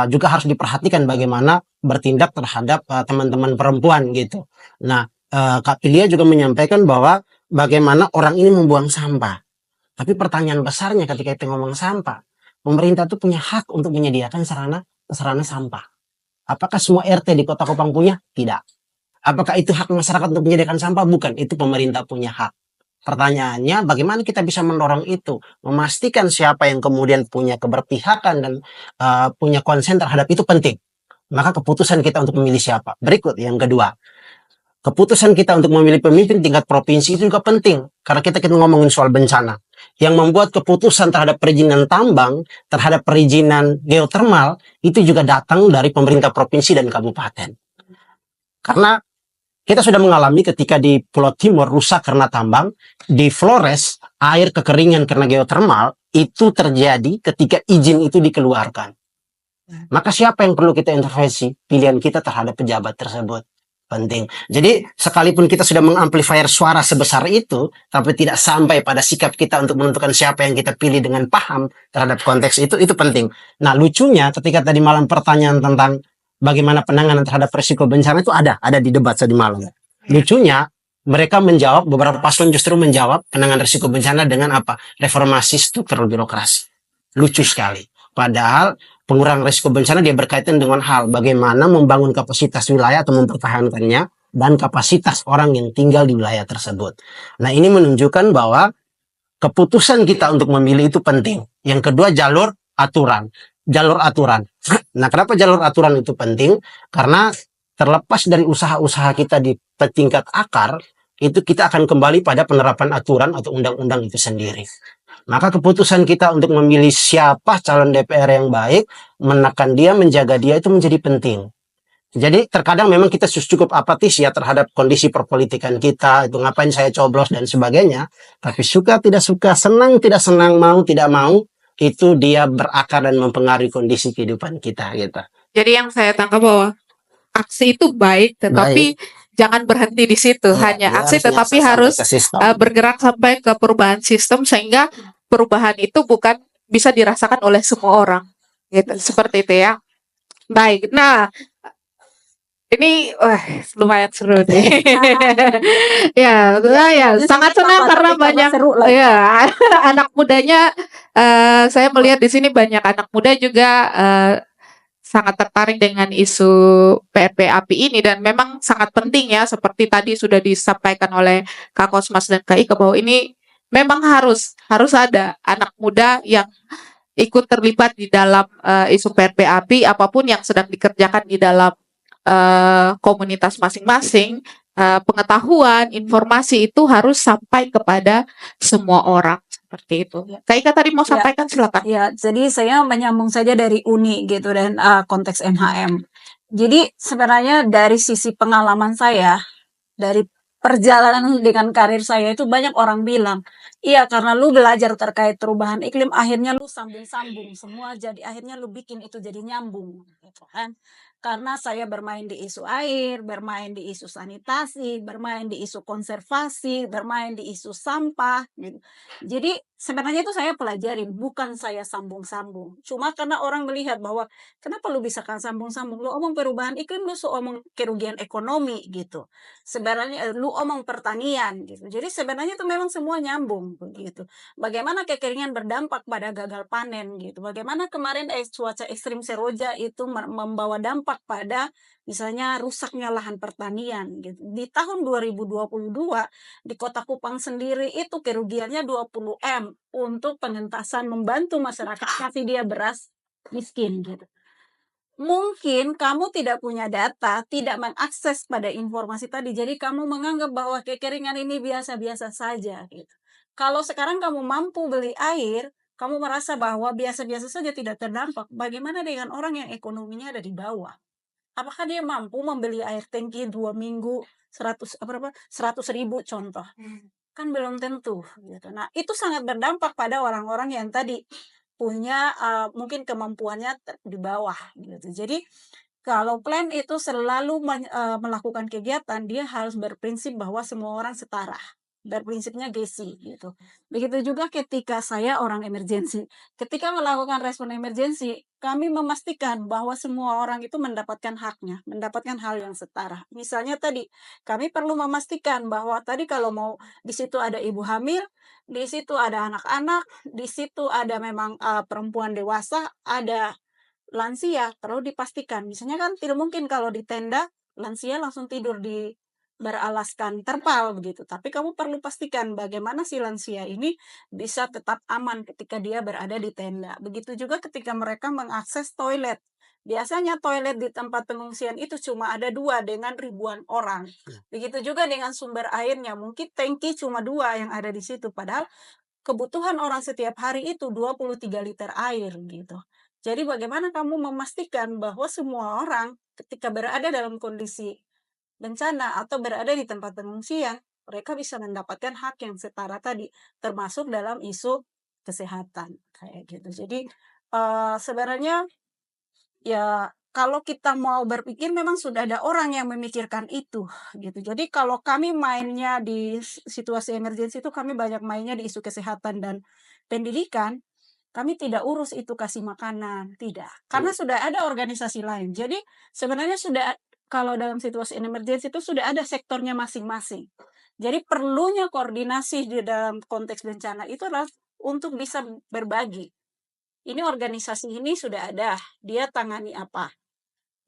[SPEAKER 3] juga harus diperhatikan bagaimana bertindak terhadap teman-teman perempuan gitu. Nah, Kak Pilia juga menyampaikan bahwa bagaimana orang ini membuang sampah. Tapi pertanyaan besarnya ketika kita ngomong sampah, pemerintah tuh punya hak untuk menyediakan sarana sampah. Apakah semua RT di Kota Kupang punya? Tidak. Apakah itu hak masyarakat untuk menyediakan sampah? Bukan, itu pemerintah punya hak. Pertanyaannya, bagaimana kita bisa mendorong itu, memastikan siapa yang kemudian punya keberpihakan dan punya konsen terhadap itu penting. Maka keputusan kita untuk memilih siapa. Berikut yang kedua, keputusan kita untuk memilih pemimpin tingkat provinsi itu juga penting, karena kita ngomongin soal bencana. Yang membuat keputusan terhadap perizinan tambang, terhadap perizinan geotermal, itu juga datang dari pemerintah provinsi dan kabupaten. Karena kita sudah mengalami ketika di Pulau Timur rusak karena tambang, di Flores air kekeringan karena geotermal, itu terjadi ketika izin itu dikeluarkan. Maka siapa yang perlu kita intervensi? Pilihan kita terhadap pejabat tersebut. Penting. Jadi sekalipun kita sudah mengamplifier suara sebesar itu, tapi tidak sampai pada sikap kita untuk menentukan siapa yang kita pilih dengan paham terhadap konteks itu penting. Nah, lucunya ketika tadi malam pertanyaan tentang bagaimana penanganan terhadap risiko bencana itu ada di debat tadi malam. Lucunya mereka menjawab, beberapa paslon justru menjawab penanganan risiko bencana dengan apa? Reformasi struktur birokrasi. Lucu sekali. Padahal pengurangan risiko bencana dia berkaitan dengan hal bagaimana membangun kapasitas wilayah atau mempertahankannya, dan kapasitas orang yang tinggal di wilayah tersebut. Nah, ini menunjukkan bahwa keputusan kita untuk memilih itu penting. Yang kedua, jalur aturan. Nah, kenapa jalur aturan itu penting? Karena terlepas dari usaha-usaha kita di tingkat akar, itu kita akan kembali pada penerapan aturan atau undang-undang itu sendiri. Maka keputusan kita untuk memilih siapa calon DPR yang baik, menekan dia, menjaga dia, itu menjadi penting. Jadi terkadang memang kita cukup apatis ya terhadap kondisi perpolitikan kita, itu ngapain saya coblos dan sebagainya. Tapi suka tidak suka, senang tidak senang, mau tidak mau, itu dia berakar dan mempengaruhi kondisi kehidupan kita gitu.
[SPEAKER 1] Jadi yang saya tangkap bahwa aksi itu baik, tetapi jangan berhenti di situ, hanya aksi, tetapi harus bergerak sampai ke perubahan sistem, sehingga perubahan itu bukan bisa dirasakan oleh semua orang, gitu. Seperti itu ya. Baik, nah ini lumayan seru deh. ya, sangat senang karena banyak anak mudanya. Saya melihat di sini banyak anak muda juga sangat tertarik dengan isu PRPAPI ini, dan memang sangat penting ya, seperti tadi sudah disampaikan oleh Kak Kosmas dan Kak Ika bahwa ini memang harus ada anak muda yang ikut terlibat di dalam isu PRPAPI, apapun yang sedang dikerjakan di dalam komunitas masing-masing. Pengetahuan, informasi itu harus sampai kepada semua orang, seperti itu. Kak Ika tadi mau sampaikan, silakan.
[SPEAKER 2] Ya, jadi saya menyambung saja dari UNI gitu, dan konteks MHM. Jadi sebenarnya dari sisi pengalaman saya Dari perjalanan dengan karir saya itu banyak orang bilang, "Iya karena lu belajar terkait perubahan iklim akhirnya lu sambung-sambung semua jadi akhirnya lu bikin itu jadi nyambung," gitu kan. Karena saya bermain di isu air, bermain di isu sanitasi, bermain di isu konservasi, bermain di isu sampah, gitu. Jadi sebenarnya itu saya pelajarin, bukan saya sambung-sambung. Cuma karena orang melihat bahwa, "Kenapa lu bisa kan sambung-sambung? Lu omong perubahan iklim, lu omong kerugian ekonomi," gitu. Sebenarnya lu omong pertanian gitu. Jadi sebenarnya itu memang semua nyambung begitu. Bagaimana kekeringan berdampak pada gagal panen gitu. Bagaimana kemarin cuaca ekstrim seroja itu membawa dampak pada misalnya rusaknya lahan pertanian gitu. Di tahun 2022 di Kota Kupang sendiri itu kerugiannya 20 M untuk pengentasan membantu masyarakat kasih dia beras miskin gitu. Mungkin kamu tidak punya data, tidak mengakses pada informasi tadi, jadi kamu menganggap bahwa kekeringan ini biasa-biasa saja gitu. Kalau sekarang kamu mampu beli air, kamu merasa bahwa biasa-biasa saja tidak terdampak, bagaimana dengan orang yang ekonominya ada di bawah? Apakah dia mampu membeli air tangki 2 minggu 100.000 contoh? Kan belum tentu gitu. Nah, itu sangat berdampak pada orang-orang yang tadi punya, mungkin kemampuannya di bawah gitu. Jadi, kalau plan itu selalu melakukan kegiatan, dia harus berprinsip bahwa semua orang setara. Berprinsipnya GESI gitu. Begitu juga ketika saya orang emergensi. Ketika melakukan respon emergensi, kami memastikan bahwa semua orang itu mendapatkan haknya, mendapatkan hal yang setara. Misalnya tadi, kami perlu memastikan bahwa tadi kalau mau di situ ada ibu hamil, di situ ada anak-anak, di situ ada memang, perempuan dewasa, ada lansia, perlu dipastikan. Misalnya kan tidak mungkin kalau di tenda, lansia langsung tidur di beralaskan terpal begitu, tapi kamu perlu pastikan bagaimana si lansia ini bisa tetap aman ketika dia berada di tenda. Begitu juga ketika mereka mengakses toilet. Biasanya toilet di tempat pengungsian itu cuma ada 2 dengan ribuan orang. Begitu juga dengan sumber airnya, mungkin tangki cuma 2 yang ada di situ, padahal kebutuhan orang setiap hari itu 23 liter air gitu. Jadi bagaimana kamu memastikan bahwa semua orang ketika berada dalam kondisi bencana atau berada di tempat pengungsian, mereka bisa mendapatkan hak yang setara tadi, termasuk dalam isu kesehatan kayak gitu. Jadi sebenarnya ya kalau kita mau berpikir memang sudah ada orang yang memikirkan itu gitu. Jadi kalau kami mainnya di situasi emergensi itu kami banyak mainnya di isu kesehatan dan pendidikan, kami tidak urus itu kasih makanan, tidak. Karena sudah ada organisasi lain. Jadi sebenarnya sudah kalau dalam situasi emergensi itu sudah ada sektornya masing-masing. Jadi perlunya koordinasi di dalam konteks bencana itu adalah untuk bisa berbagi. Ini organisasi ini sudah ada, dia tangani apa.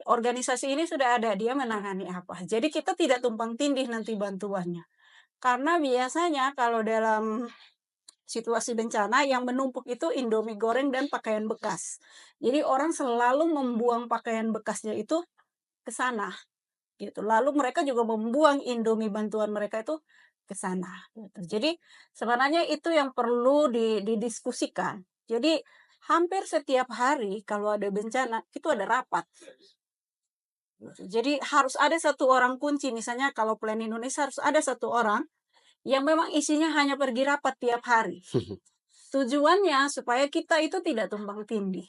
[SPEAKER 2] Organisasi ini sudah ada, dia menangani apa. Jadi kita tidak tumpang tindih nanti bantuannya. Karena biasanya kalau dalam situasi bencana yang menumpuk itu Indomie goreng dan pakaian bekas. Jadi orang selalu membuang pakaian bekasnya itu ke sana gitu. Lalu mereka juga membuang Indomie bantuan mereka itu ke sana gitu. Jadi sebenarnya itu yang perlu didiskusikan. Jadi hampir setiap hari kalau ada bencana itu ada rapat. Jadi harus ada satu orang kunci, misalnya kalau Plan Indonesia harus ada satu orang yang memang isinya hanya pergi rapat tiap hari. Tujuannya supaya kita itu tidak tumpang tindih.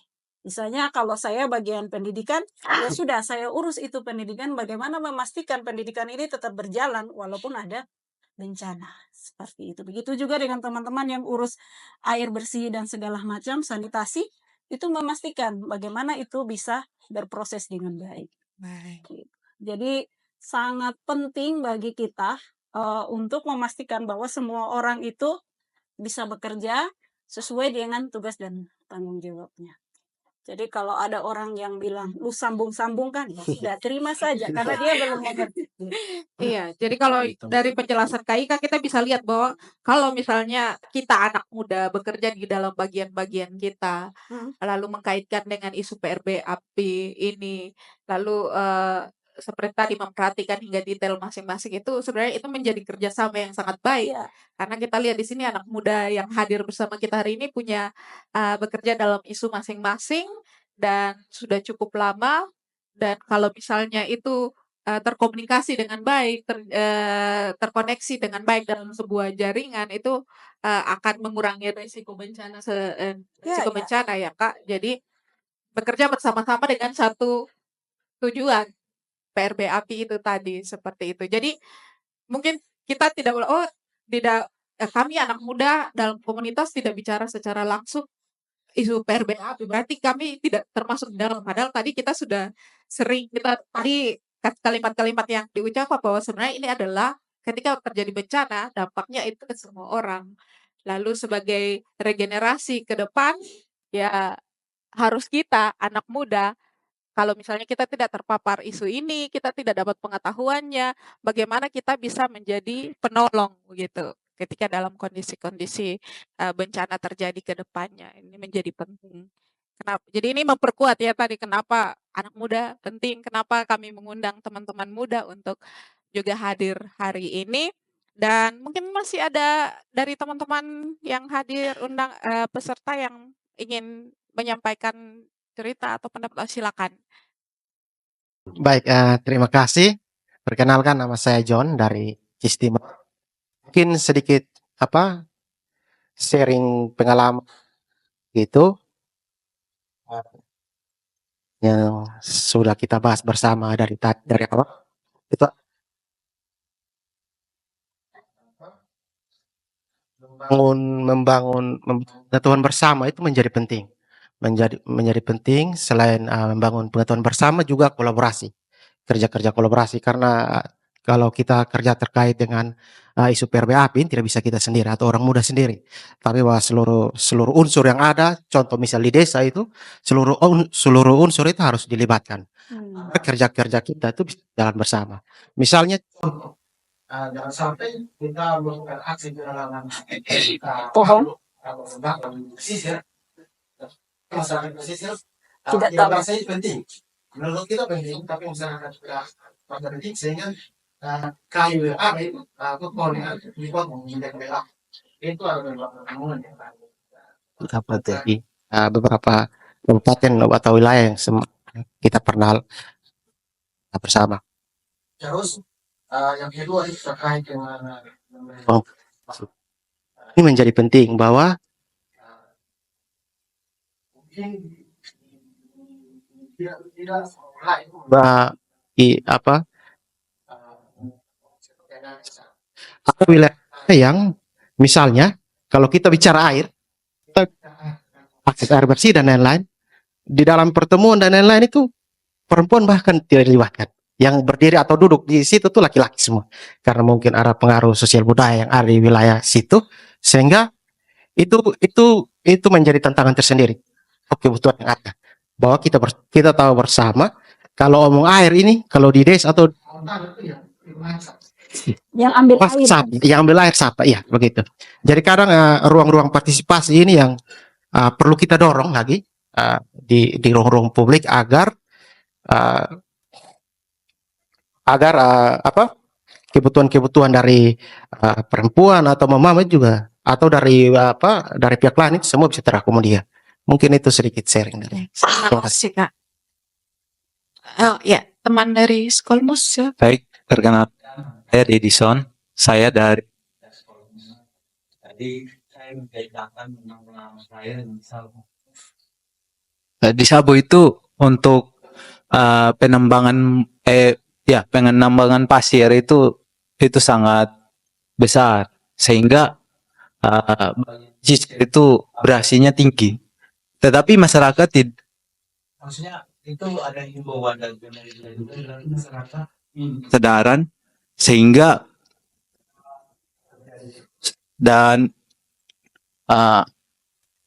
[SPEAKER 2] Misalnya kalau saya bagian pendidikan, ya sudah saya urus itu pendidikan, bagaimana memastikan pendidikan ini tetap berjalan walaupun ada bencana. Seperti itu. Begitu juga dengan teman-teman yang urus air bersih dan segala macam, sanitasi, itu memastikan bagaimana itu bisa berproses dengan baik. Gitu. Jadi sangat penting bagi kita untuk memastikan bahwa semua orang itu bisa bekerja sesuai dengan tugas dan tanggung jawabnya. Jadi kalau ada orang yang bilang, "Lu sambung-sambungkan," ya sudah terima saja karena dia belum mengerti.
[SPEAKER 1] Iya, jadi kalau dari penjelasan Kak Ika kita bisa lihat bahwa kalau misalnya kita anak muda bekerja di dalam bagian-bagian kita, lalu mengkaitkan dengan isu PRBAP ini, lalu seperti tadi memperhatikan hingga detail masing-masing itu sebenarnya itu menjadi kerjasama yang sangat baik.
[SPEAKER 2] Iya.
[SPEAKER 1] Karena kita lihat di sini anak muda yang hadir bersama kita hari ini punya bekerja dalam isu masing-masing dan sudah cukup lama dan kalau misalnya itu terkomunikasi dengan baik, terkoneksi dengan baik dalam sebuah jaringan itu, akan mengurangi risiko bencana
[SPEAKER 2] Ya,
[SPEAKER 1] risiko
[SPEAKER 2] ya.
[SPEAKER 1] bencana ya, Kak. Jadi bekerja bersama-sama dengan satu tujuan, PRB API itu tadi, seperti itu. Jadi mungkin kita tidak tidak kami anak muda dalam komunitas tidak bicara secara langsung isu PRB API, berarti kami tidak termasuk di dalam. Padahal tadi kita sudah sering tadi kalimat-kalimat yang diucapkan bahwa sebenarnya ini adalah ketika terjadi bencana dampaknya itu ke semua orang. Lalu sebagai regenerasi ke depan ya harus kita anak muda kalau misalnya kita tidak terpapar isu ini, kita tidak dapat pengetahuannya, bagaimana kita bisa menjadi penolong gitu ketika dalam kondisi-kondisi bencana terjadi ke depannya. Ini menjadi penting. Jadi ini memperkuat ya tadi kenapa anak muda penting, kenapa kami mengundang teman-teman muda untuk juga hadir hari ini. Dan mungkin masih ada dari teman-teman yang hadir peserta yang ingin menyampaikan cerita atau pendapat, silakan.
[SPEAKER 8] Baik, terima kasih. Perkenalkan nama saya John dari Cistima. Mungkin sedikit sharing pengalaman gitu yang sudah kita bahas bersama dari awal. Itu membangun pengetahuan bersama itu menjadi penting. Menjadi penting selain membangun pengetahuan bersama juga kerja kolaborasi karena kalau kita kerja terkait dengan isu PRB API tidak bisa kita sendiri atau orang muda sendiri, tapi bahwa seluruh unsur yang ada, contoh misal di desa itu seluruh unsur itu harus dilibatkan. Kerja kita itu bisa jalan bersama. Misalnya jangan sampai kita melakukan aksi penghalangan
[SPEAKER 2] Pohon
[SPEAKER 8] pesisir, masyarakat pesisir
[SPEAKER 2] tidak
[SPEAKER 8] yang
[SPEAKER 2] tahu.
[SPEAKER 8] rasanya penting. Menurut kita penting, tapi masyarakat juga pada penting sehingga kayu yang ada itu pohon yang dibuat menjadi merah itu adalah pertemuan yang dapat dari beberapa kabupaten atau wilayah yang kita pernah bersama. Terus yang kedua itu terkait dengan ini menjadi penting bahwa ada wilayah yang misalnya kalau kita bicara air, akses air bersih dan lain-lain, di dalam pertemuan dan lain-lain itu perempuan bahkan tidak dilibatkan. Yang berdiri atau duduk di situ tuh laki-laki semua, karena mungkin ada pengaruh sosial budaya yang ada di wilayah situ, sehingga itu menjadi tantangan tersendiri. Kebutuhan yang ada, bahwa kita tahu bersama kalau omong air ini kalau di desa atau
[SPEAKER 2] yang ambil air
[SPEAKER 8] yang ambil air siapa, iya begitu. Jadi kadang ruang-ruang partisipasi ini yang perlu kita dorong lagi di ruang-ruang publik agar kebutuhan dari perempuan atau mama juga atau dari pihak lain itu semua bisa terakomodir. Mungkin itu sedikit sharing dari.
[SPEAKER 1] Terima kasih, Kak. Oh ya, teman dari Skolmus ya.
[SPEAKER 9] Baik, perkenalkan saya Dedison. Saya dari tadi saya menceritakan tentang pengalaman saya di Sabo. Di Sabo itu untuk penambangan sangat besar sehingga itu berhasilnya tinggi. Tetapi masyarakat maksudnya itu ada himbauan dari pemerintah juga dari masyarakat kesadaran sehingga dan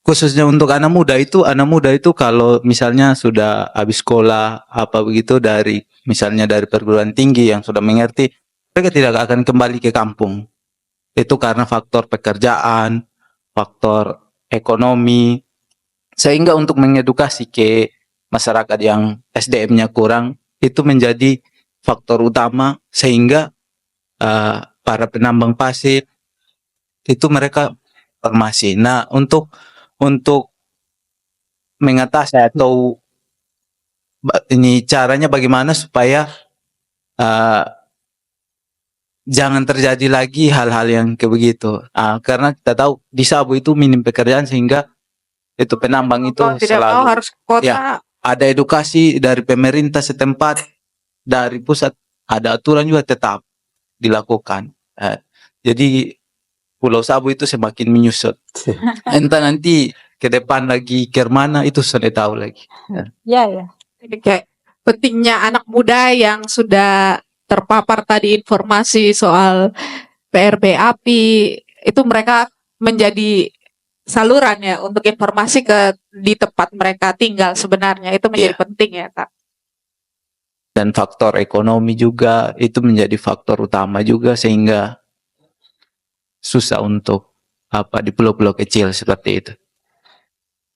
[SPEAKER 9] khususnya untuk anak muda itu kalau misalnya sudah habis sekolah apa begitu misalnya dari perguruan tinggi yang sudah mengerti, mereka tidak akan kembali ke kampung. Itu karena faktor pekerjaan, faktor ekonomi. Sehingga untuk mengedukasi ke masyarakat yang SDM-nya kurang, itu menjadi faktor utama sehingga para penambang pasir itu mereka formasi. Nah, untuk mengatasi atau ini caranya bagaimana supaya eh, jangan terjadi lagi hal-hal yang kayak begitu. Karena kita tahu di Sabu itu minim pekerjaan sehingga itu penambang itu
[SPEAKER 1] Mau tidak mau
[SPEAKER 9] selalu
[SPEAKER 1] harus ke kota.
[SPEAKER 9] ya ada edukasi dari pemerintah setempat, dari pusat ada aturan juga tetap dilakukan. Jadi Pulau Sabu itu semakin menyusut. Entah nanti ke depan lagi ke mana itu sudah tahu lagi.
[SPEAKER 2] Ya.
[SPEAKER 1] Jadi kayak pentingnya anak muda yang sudah terpapar tadi informasi soal PRB api, itu mereka menjadi saluran ya untuk informasi di tempat mereka tinggal sebenarnya. Itu menjadi penting ya, Kak.
[SPEAKER 9] Dan faktor ekonomi juga itu menjadi faktor utama juga sehingga susah untuk di pulau-pulau kecil seperti itu.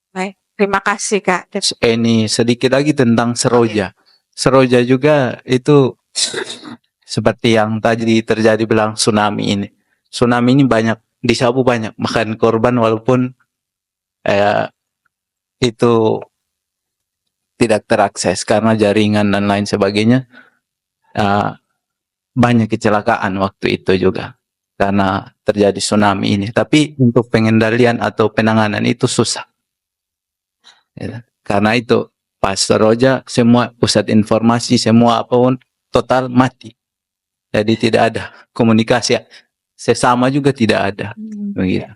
[SPEAKER 1] Baik, terima kasih Kak.
[SPEAKER 9] Ini sedikit lagi tentang Seroja. Seroja juga itu seperti yang tadi terjadi bilang tsunami ini. Tsunami ini banyak di Sabu banyak makan korban walaupun itu tidak terakses karena jaringan dan lain sebagainya. Banyak kecelakaan waktu itu juga karena terjadi tsunami ini. Tapi untuk pengendalian atau penanganan itu susah. Ya, karena itu pas Seroja semua pusat informasi semua apapun total mati. Jadi tidak ada komunikasi sesama juga tidak ada begitu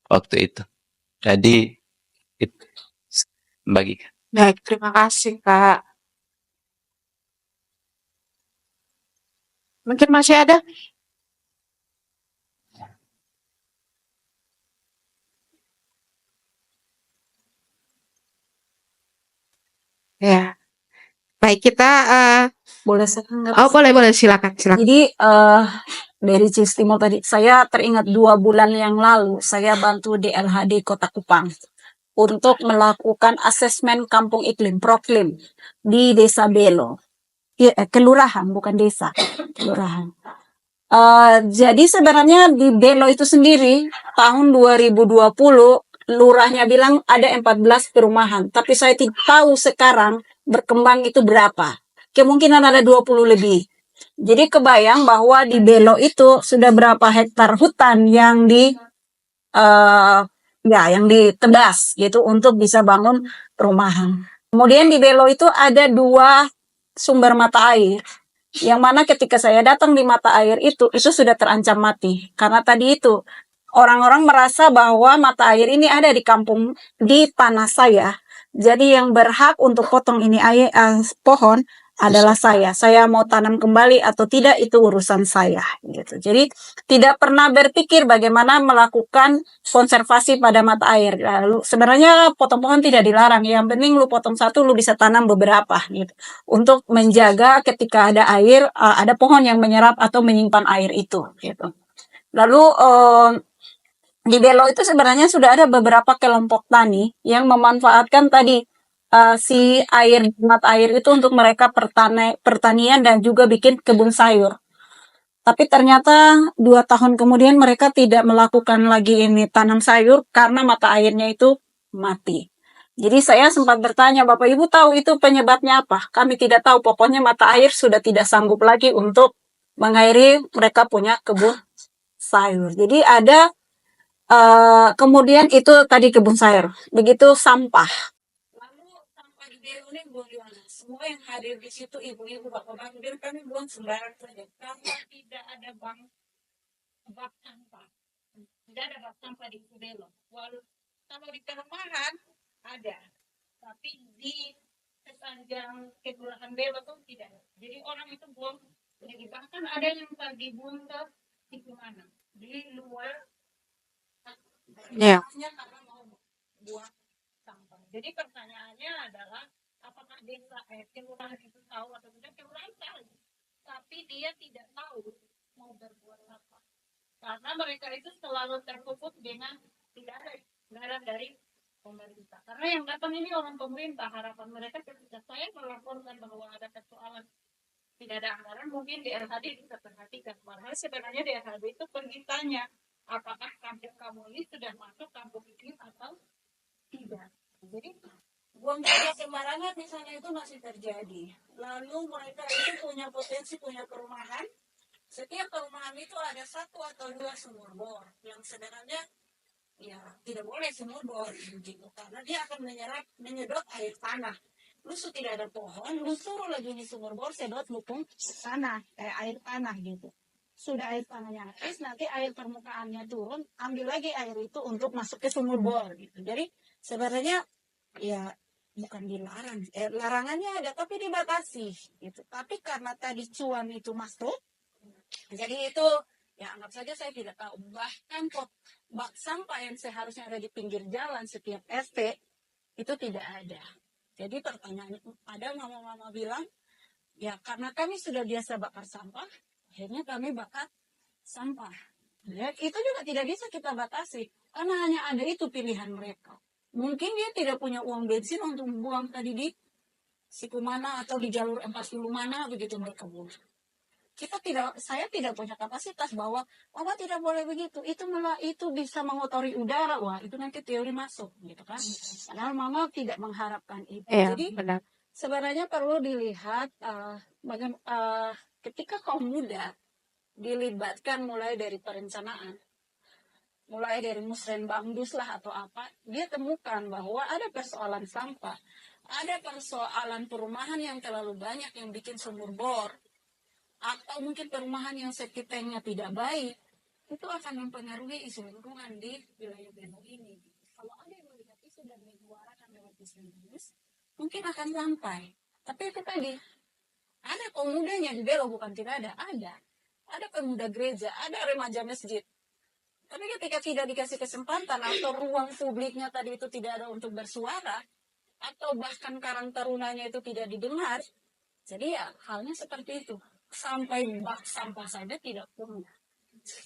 [SPEAKER 9] waktu itu. Jadi itu bagi.
[SPEAKER 1] Baik, terima kasih Kak. Mungkin masih ada? Ya. Baik, kita
[SPEAKER 2] Boleh saya tanggap?
[SPEAKER 1] oh boleh silakan.
[SPEAKER 2] Jadi dari Cis Timur tadi, saya teringat 2 bulan yang lalu saya bantu DLHD Kota Kupang untuk melakukan asesmen kampung iklim Proklim di Desa Belo. Kelurahan bukan desa, kelurahan. Jadi sebenarnya di Belo itu sendiri tahun 2020 lurahnya bilang ada 14 perumahan, tapi saya tidak tahu sekarang berkembang itu berapa. Kemungkinan ada 20 lebih. Jadi kebayang bahwa di Belo itu sudah berapa hektar hutan yang yang ditebas gitu untuk bisa bangun perumahan. Kemudian di Belo itu ada 2 sumber mata air, yang mana ketika saya datang di mata air itu sudah terancam mati. Karena tadi itu orang-orang merasa bahwa mata air ini ada di kampung, di tanah saya. Jadi yang berhak untuk potong ini pohon adalah saya. Saya mau tanam kembali atau tidak itu urusan saya gitu. Jadi tidak pernah berpikir bagaimana melakukan konservasi pada mata air. Lalu sebenarnya potong pohon tidak dilarang. Yang penting lu potong 1 lu bisa tanam beberapa gitu. Untuk menjaga ketika ada air ada pohon yang menyerap atau menyimpan air itu gitu. Lalu di Belo itu sebenarnya sudah ada beberapa kelompok tani yang memanfaatkan tadi si mata air itu untuk mereka pertanian dan juga bikin kebun sayur. Tapi ternyata 2 tahun kemudian mereka tidak melakukan lagi ini tanam sayur karena mata airnya itu mati. Jadi saya sempat bertanya, Bapak Ibu tahu itu penyebabnya apa? Kami tidak tahu, pokoknya mata air sudah tidak sanggup lagi untuk mengairi mereka punya kebun sayur. Jadi ada kemudian itu tadi kebun sayur. Begitu sampah. Lalu sampah di Belo ini buang di mana? Semua yang hadir di situ ibu-ibu, bapak-bapak, dan kami buang sembarang saja. Karena tidak ada bak sampah. Tidak ada bak sampah di Belo. Kalau di perumahan ada, tapi di sepanjang kelurahan Belo tuh tidak. Jadi orang itu buang. Jadi bahkan ada yang pergi buang ke mana? Di luar.
[SPEAKER 1] Ya.
[SPEAKER 2] Karena mau buang sampah. Jadi pertanyaannya adalah apakah desa kelurahan itu tahu atau tidak? Kelurahan tahu, tapi dia tidak tahu mau berbuat apa. Karena mereka itu selalu terpupuk dengan tidak ada anggaran dari pemerintah. Karena yang datang ini orang pemerintah, harapan mereka ketika saya melaporkan bahwa ada persoalan tidak ada anggaran, mungkin DLHD bisa perhatikan. Padahal sebenarnya DLHD itu pergi tanya, apakah kampung kamu ini sudah masuk kampung iklim atau tidak. Jadi buang sampah sembarangan di sana itu masih terjadi. lalu mereka itu punya potensi punya perumahan. Setiap perumahan itu ada 1 atau 2 sumur bor yang sebenarnya ya tidak boleh sumur bor gitu karena dia akan menyedot air tanah. Lu tidak ada pohon, lu suruh lagi di sumur bor sedot lupung tanah, air tanah gitu. Sudah air tanahnya habis, nanti air permukaannya turun, ambil lagi air itu untuk masuk ke sumur bor gitu. Jadi sebenarnya ya bukan dilarang, larangannya ada tapi dibatasi gitu. Tapi karena tadi cuan itu masuk, jadi itu ya anggap saja saya tidak tahu. Bahkan bak sampah yang seharusnya ada di pinggir jalan setiap ST itu tidak ada. Jadi pertanyaan ada mama-mama bilang, ya karena kami sudah biasa bakar sampah, akhirnya kami bakar sampah. Ya, itu juga tidak bisa kita batasi, karena hanya ada itu pilihan mereka. Mungkin dia tidak punya uang bensin untuk buang tadi di siku mana atau di jalur 40 mana begitu mereka buang. Saya tidak punya kapasitas bahwa Bapak tidak boleh begitu. Itu malah itu bisa mengotori udara. Wah, itu nanti teori masuk gitu kan. Padahal Mama tidak mengharapkan itu.
[SPEAKER 1] Iya,
[SPEAKER 2] Jadi
[SPEAKER 1] benar.
[SPEAKER 2] sebenarnya perlu dilihat ketika kaum muda dilibatkan mulai dari perencanaan, mulai dari musrenbangdus lah atau apa, dia temukan bahwa ada persoalan sampah, ada persoalan perumahan yang terlalu banyak yang bikin sumur bor, atau mungkin perumahan yang septic tanknya tidak baik, itu akan mempengaruhi isu lingkungan di wilayah Beno ini. Kalau ada yang melihat isu dan menyuarakan lewat musrenbangdus, mungkin akan sampai. Tapi itu tadi, ada pemudanya di Belo, bukan tidak ada. Ada pemuda gereja, ada remaja masjid. Tapi ketika tidak dikasih kesempatan atau ruang publiknya tadi itu tidak ada untuk bersuara, atau bahkan karang tarunanya itu tidak didengar, jadi ya halnya seperti itu. Sampai bak sampah saja tidak punya.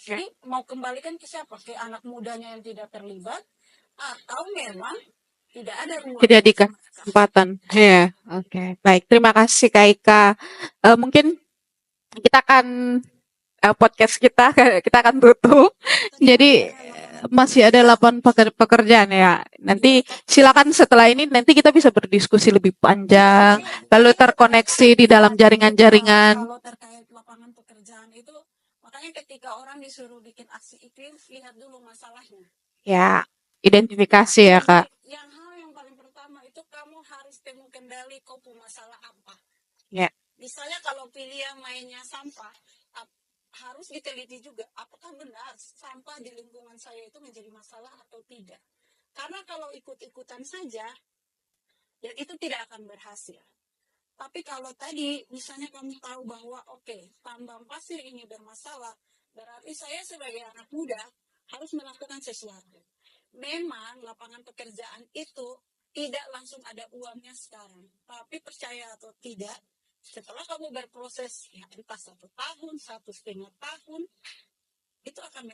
[SPEAKER 2] Jadi mau kembalikan ke siapa? Ke anak mudanya yang tidak terlibat, atau memang tidak ada ruang
[SPEAKER 1] Tidak dikasih kesempatan. Ya, oke. Baik, terima kasih Kak Ika. Mungkin kita akan podcast kita akan tutup. Jadi masih ada 8 pekerjaan ya. Nanti silakan setelah ini nanti kita bisa berdiskusi lebih panjang, lalu terkoneksi di dalam jaringan-jaringan.
[SPEAKER 2] Kalau terkait lapangan pekerjaan itu, makanya ketika orang disuruh bikin aksi iklim, lihat dulu masalahnya.
[SPEAKER 1] Ya, identifikasi ya Kak.
[SPEAKER 2] Yang hal yang paling pertama itu kamu harus temu kendali kopu masalah apa.
[SPEAKER 1] Ya.
[SPEAKER 2] Misalnya kalau pilihan mainnya sampah, harus diteliti juga apakah benar sampah di lingkungan saya itu menjadi masalah atau tidak. Karena kalau ikut-ikutan saja, ya itu tidak akan berhasil. Tapi kalau tadi misalnya kamu tahu bahwa tambang pasir ini bermasalah, berarti saya sebagai anak muda harus melakukan sesuatu. Memang lapangan pekerjaan itu tidak langsung ada uangnya sekarang, tapi percaya atau tidak, setelah kamu berproses ya entah 1 tahun, 1,5 tahun, itu akan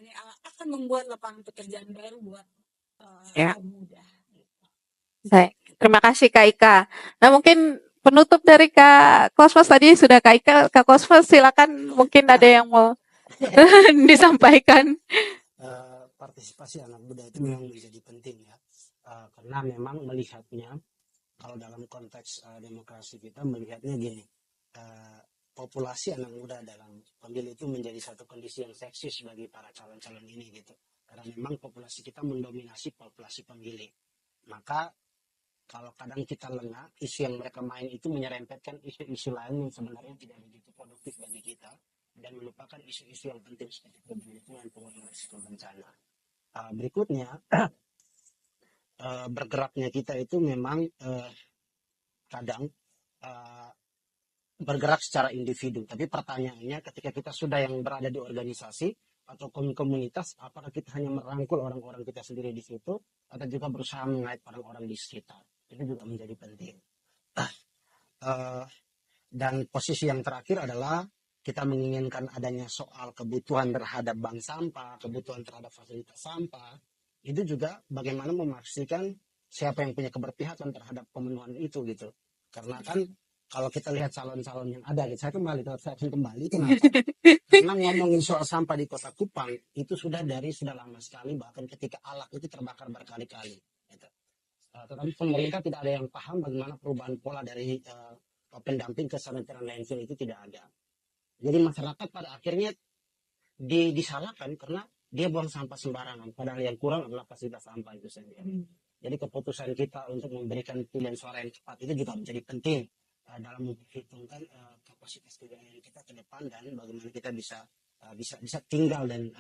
[SPEAKER 2] membuat lapangan pekerjaan baru buat kaum muda.
[SPEAKER 1] Baik, terima kasih Kak Ika. Nah mungkin penutup dari Kak Kosmas tadi sudah Kak Ika. Kak Kosmas silakan, mungkin ada yang mau disampaikan.
[SPEAKER 3] Partisipasi anak muda itu memang menjadi penting ya, karena memang melihatnya kalau dalam konteks demokrasi kita melihatnya gini, populasi anak muda dalam pemilu itu menjadi satu kondisi yang seksis bagi para calon-calon ini gitu, karena memang populasi kita mendominasi populasi pemilih. Maka kalau kadang kita lengah, isu yang mereka main itu menyerempetkan isu-isu lain yang sebenarnya tidak begitu produktif bagi kita dan melupakan isu-isu yang penting seperti pengurangan risiko bencana. Berikutnya, bergeraknya kita itu memang kadang bergerak secara individu. Tapi pertanyaannya ketika kita sudah yang berada di organisasi atau komunitas, apakah kita hanya merangkul orang-orang kita sendiri di situ atau juga berusaha mengait orang-orang di sekitar? Itu juga menjadi penting. Dan posisi yang terakhir adalah kita menginginkan adanya soal kebutuhan terhadap bank sampah, kebutuhan terhadap fasilitas sampah. Itu juga bagaimana memastikan siapa yang punya keberpihakan terhadap pemenuhan itu gitu. Karena kan kalau kita lihat calon-calon yang ada, saya akan kembali. Kenapa? Karena ngomongin soal sampah di Kota Kupang itu sudah lama sekali, bahkan ketika Alak itu terbakar berkali-kali. Gitu. Tetapi pemerintah tidak ada yang paham bagaimana perubahan pola dari pendamping kesanitaran landfill itu tidak ada. Jadi masyarakat pada akhirnya disalahkan karena dia buang sampah sembarangan, padahal yang kurang adalah fasilitas sampah itu sendiri. Jadi keputusan kita untuk memberikan pilihan suara yang cepat itu juga menjadi penting dalam memperhitungkan kapasitas kewilayahan kita ke depan dan bagaimana kita bisa tinggal dan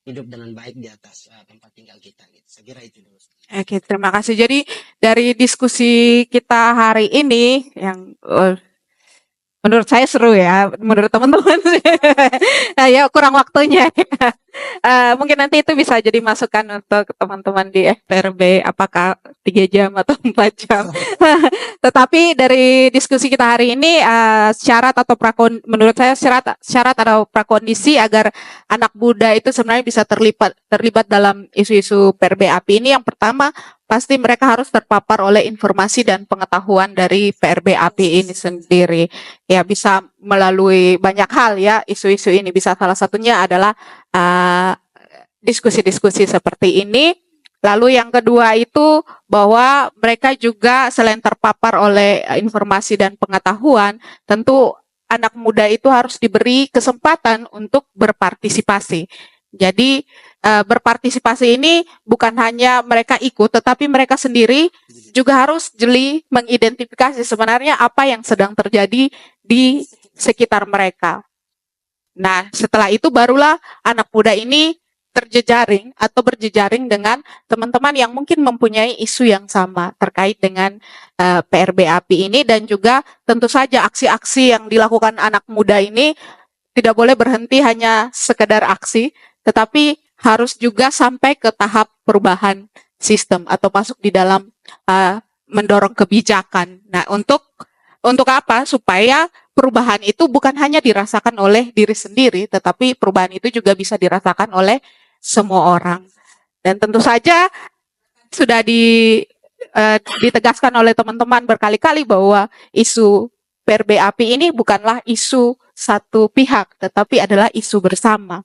[SPEAKER 3] hidup dengan baik di atas tempat tinggal kita. Gitu. Saya kira itu dulu.
[SPEAKER 1] Oke, terima kasih. Jadi dari diskusi kita hari ini yang menurut saya seru ya, menurut teman-teman. Nah, ya kurang waktunya. Mungkin nanti itu bisa jadi masukan untuk teman-teman di FPRB apakah 3 jam atau 4 jam. Tetapi dari diskusi kita hari ini syarat atau menurut saya syarat atau prakondisi agar anak muda itu sebenarnya bisa terlibat dalam isu-isu PRB-API ini yang pertama pasti mereka harus terpapar oleh informasi dan pengetahuan dari PRB-API ini sendiri. Ya bisa melalui banyak hal ya isu-isu ini, bisa salah satunya adalah diskusi-diskusi seperti ini. Lalu yang kedua itu bahwa mereka juga selain terpapar oleh informasi dan pengetahuan, tentu anak muda itu harus diberi kesempatan untuk berpartisipasi. Jadi berpartisipasi ini bukan hanya mereka ikut, tetapi mereka sendiri juga harus jeli mengidentifikasi sebenarnya apa yang sedang terjadi di sekitar mereka. Nah, setelah itu barulah anak muda ini terjejaring atau berjejaring dengan teman-teman yang mungkin mempunyai isu yang sama terkait dengan PRB-API ini dan juga tentu saja aksi-aksi yang dilakukan anak muda ini tidak boleh berhenti hanya sekedar aksi, tetapi harus juga sampai ke tahap perubahan sistem atau masuk di dalam mendorong kebijakan. Nah, untuk apa? Supaya perubahan itu bukan hanya dirasakan oleh diri sendiri, tetapi perubahan itu juga bisa dirasakan oleh semua orang. Dan tentu saja sudah ditegaskan oleh teman-teman berkali-kali bahwa isu PRB-API ini bukanlah isu satu pihak, tetapi adalah isu bersama.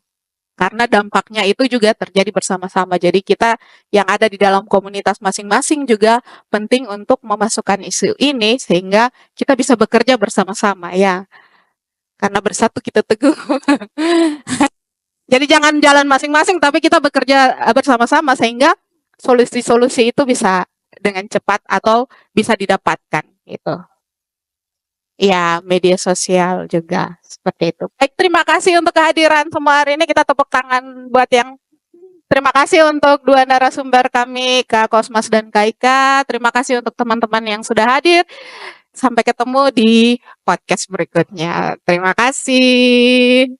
[SPEAKER 1] Karena dampaknya itu juga terjadi bersama-sama. Jadi kita yang ada di dalam komunitas masing-masing juga penting untuk memasukkan isu ini sehingga kita bisa bekerja bersama-sama ya. Karena bersatu kita teguh. Jadi jangan jalan masing-masing tapi kita bekerja bersama-sama sehingga solusi-solusi itu bisa dengan cepat atau bisa didapatkan gitu. Ya, media sosial juga seperti itu. Baik, terima kasih untuk kehadiran semua hari ini. Kita tepuk tangan buat yang terima kasih untuk dua narasumber kami, Kak Kosmas dan Kak Ika. Terima kasih untuk teman-teman yang sudah hadir. Sampai ketemu di podcast berikutnya. Terima kasih.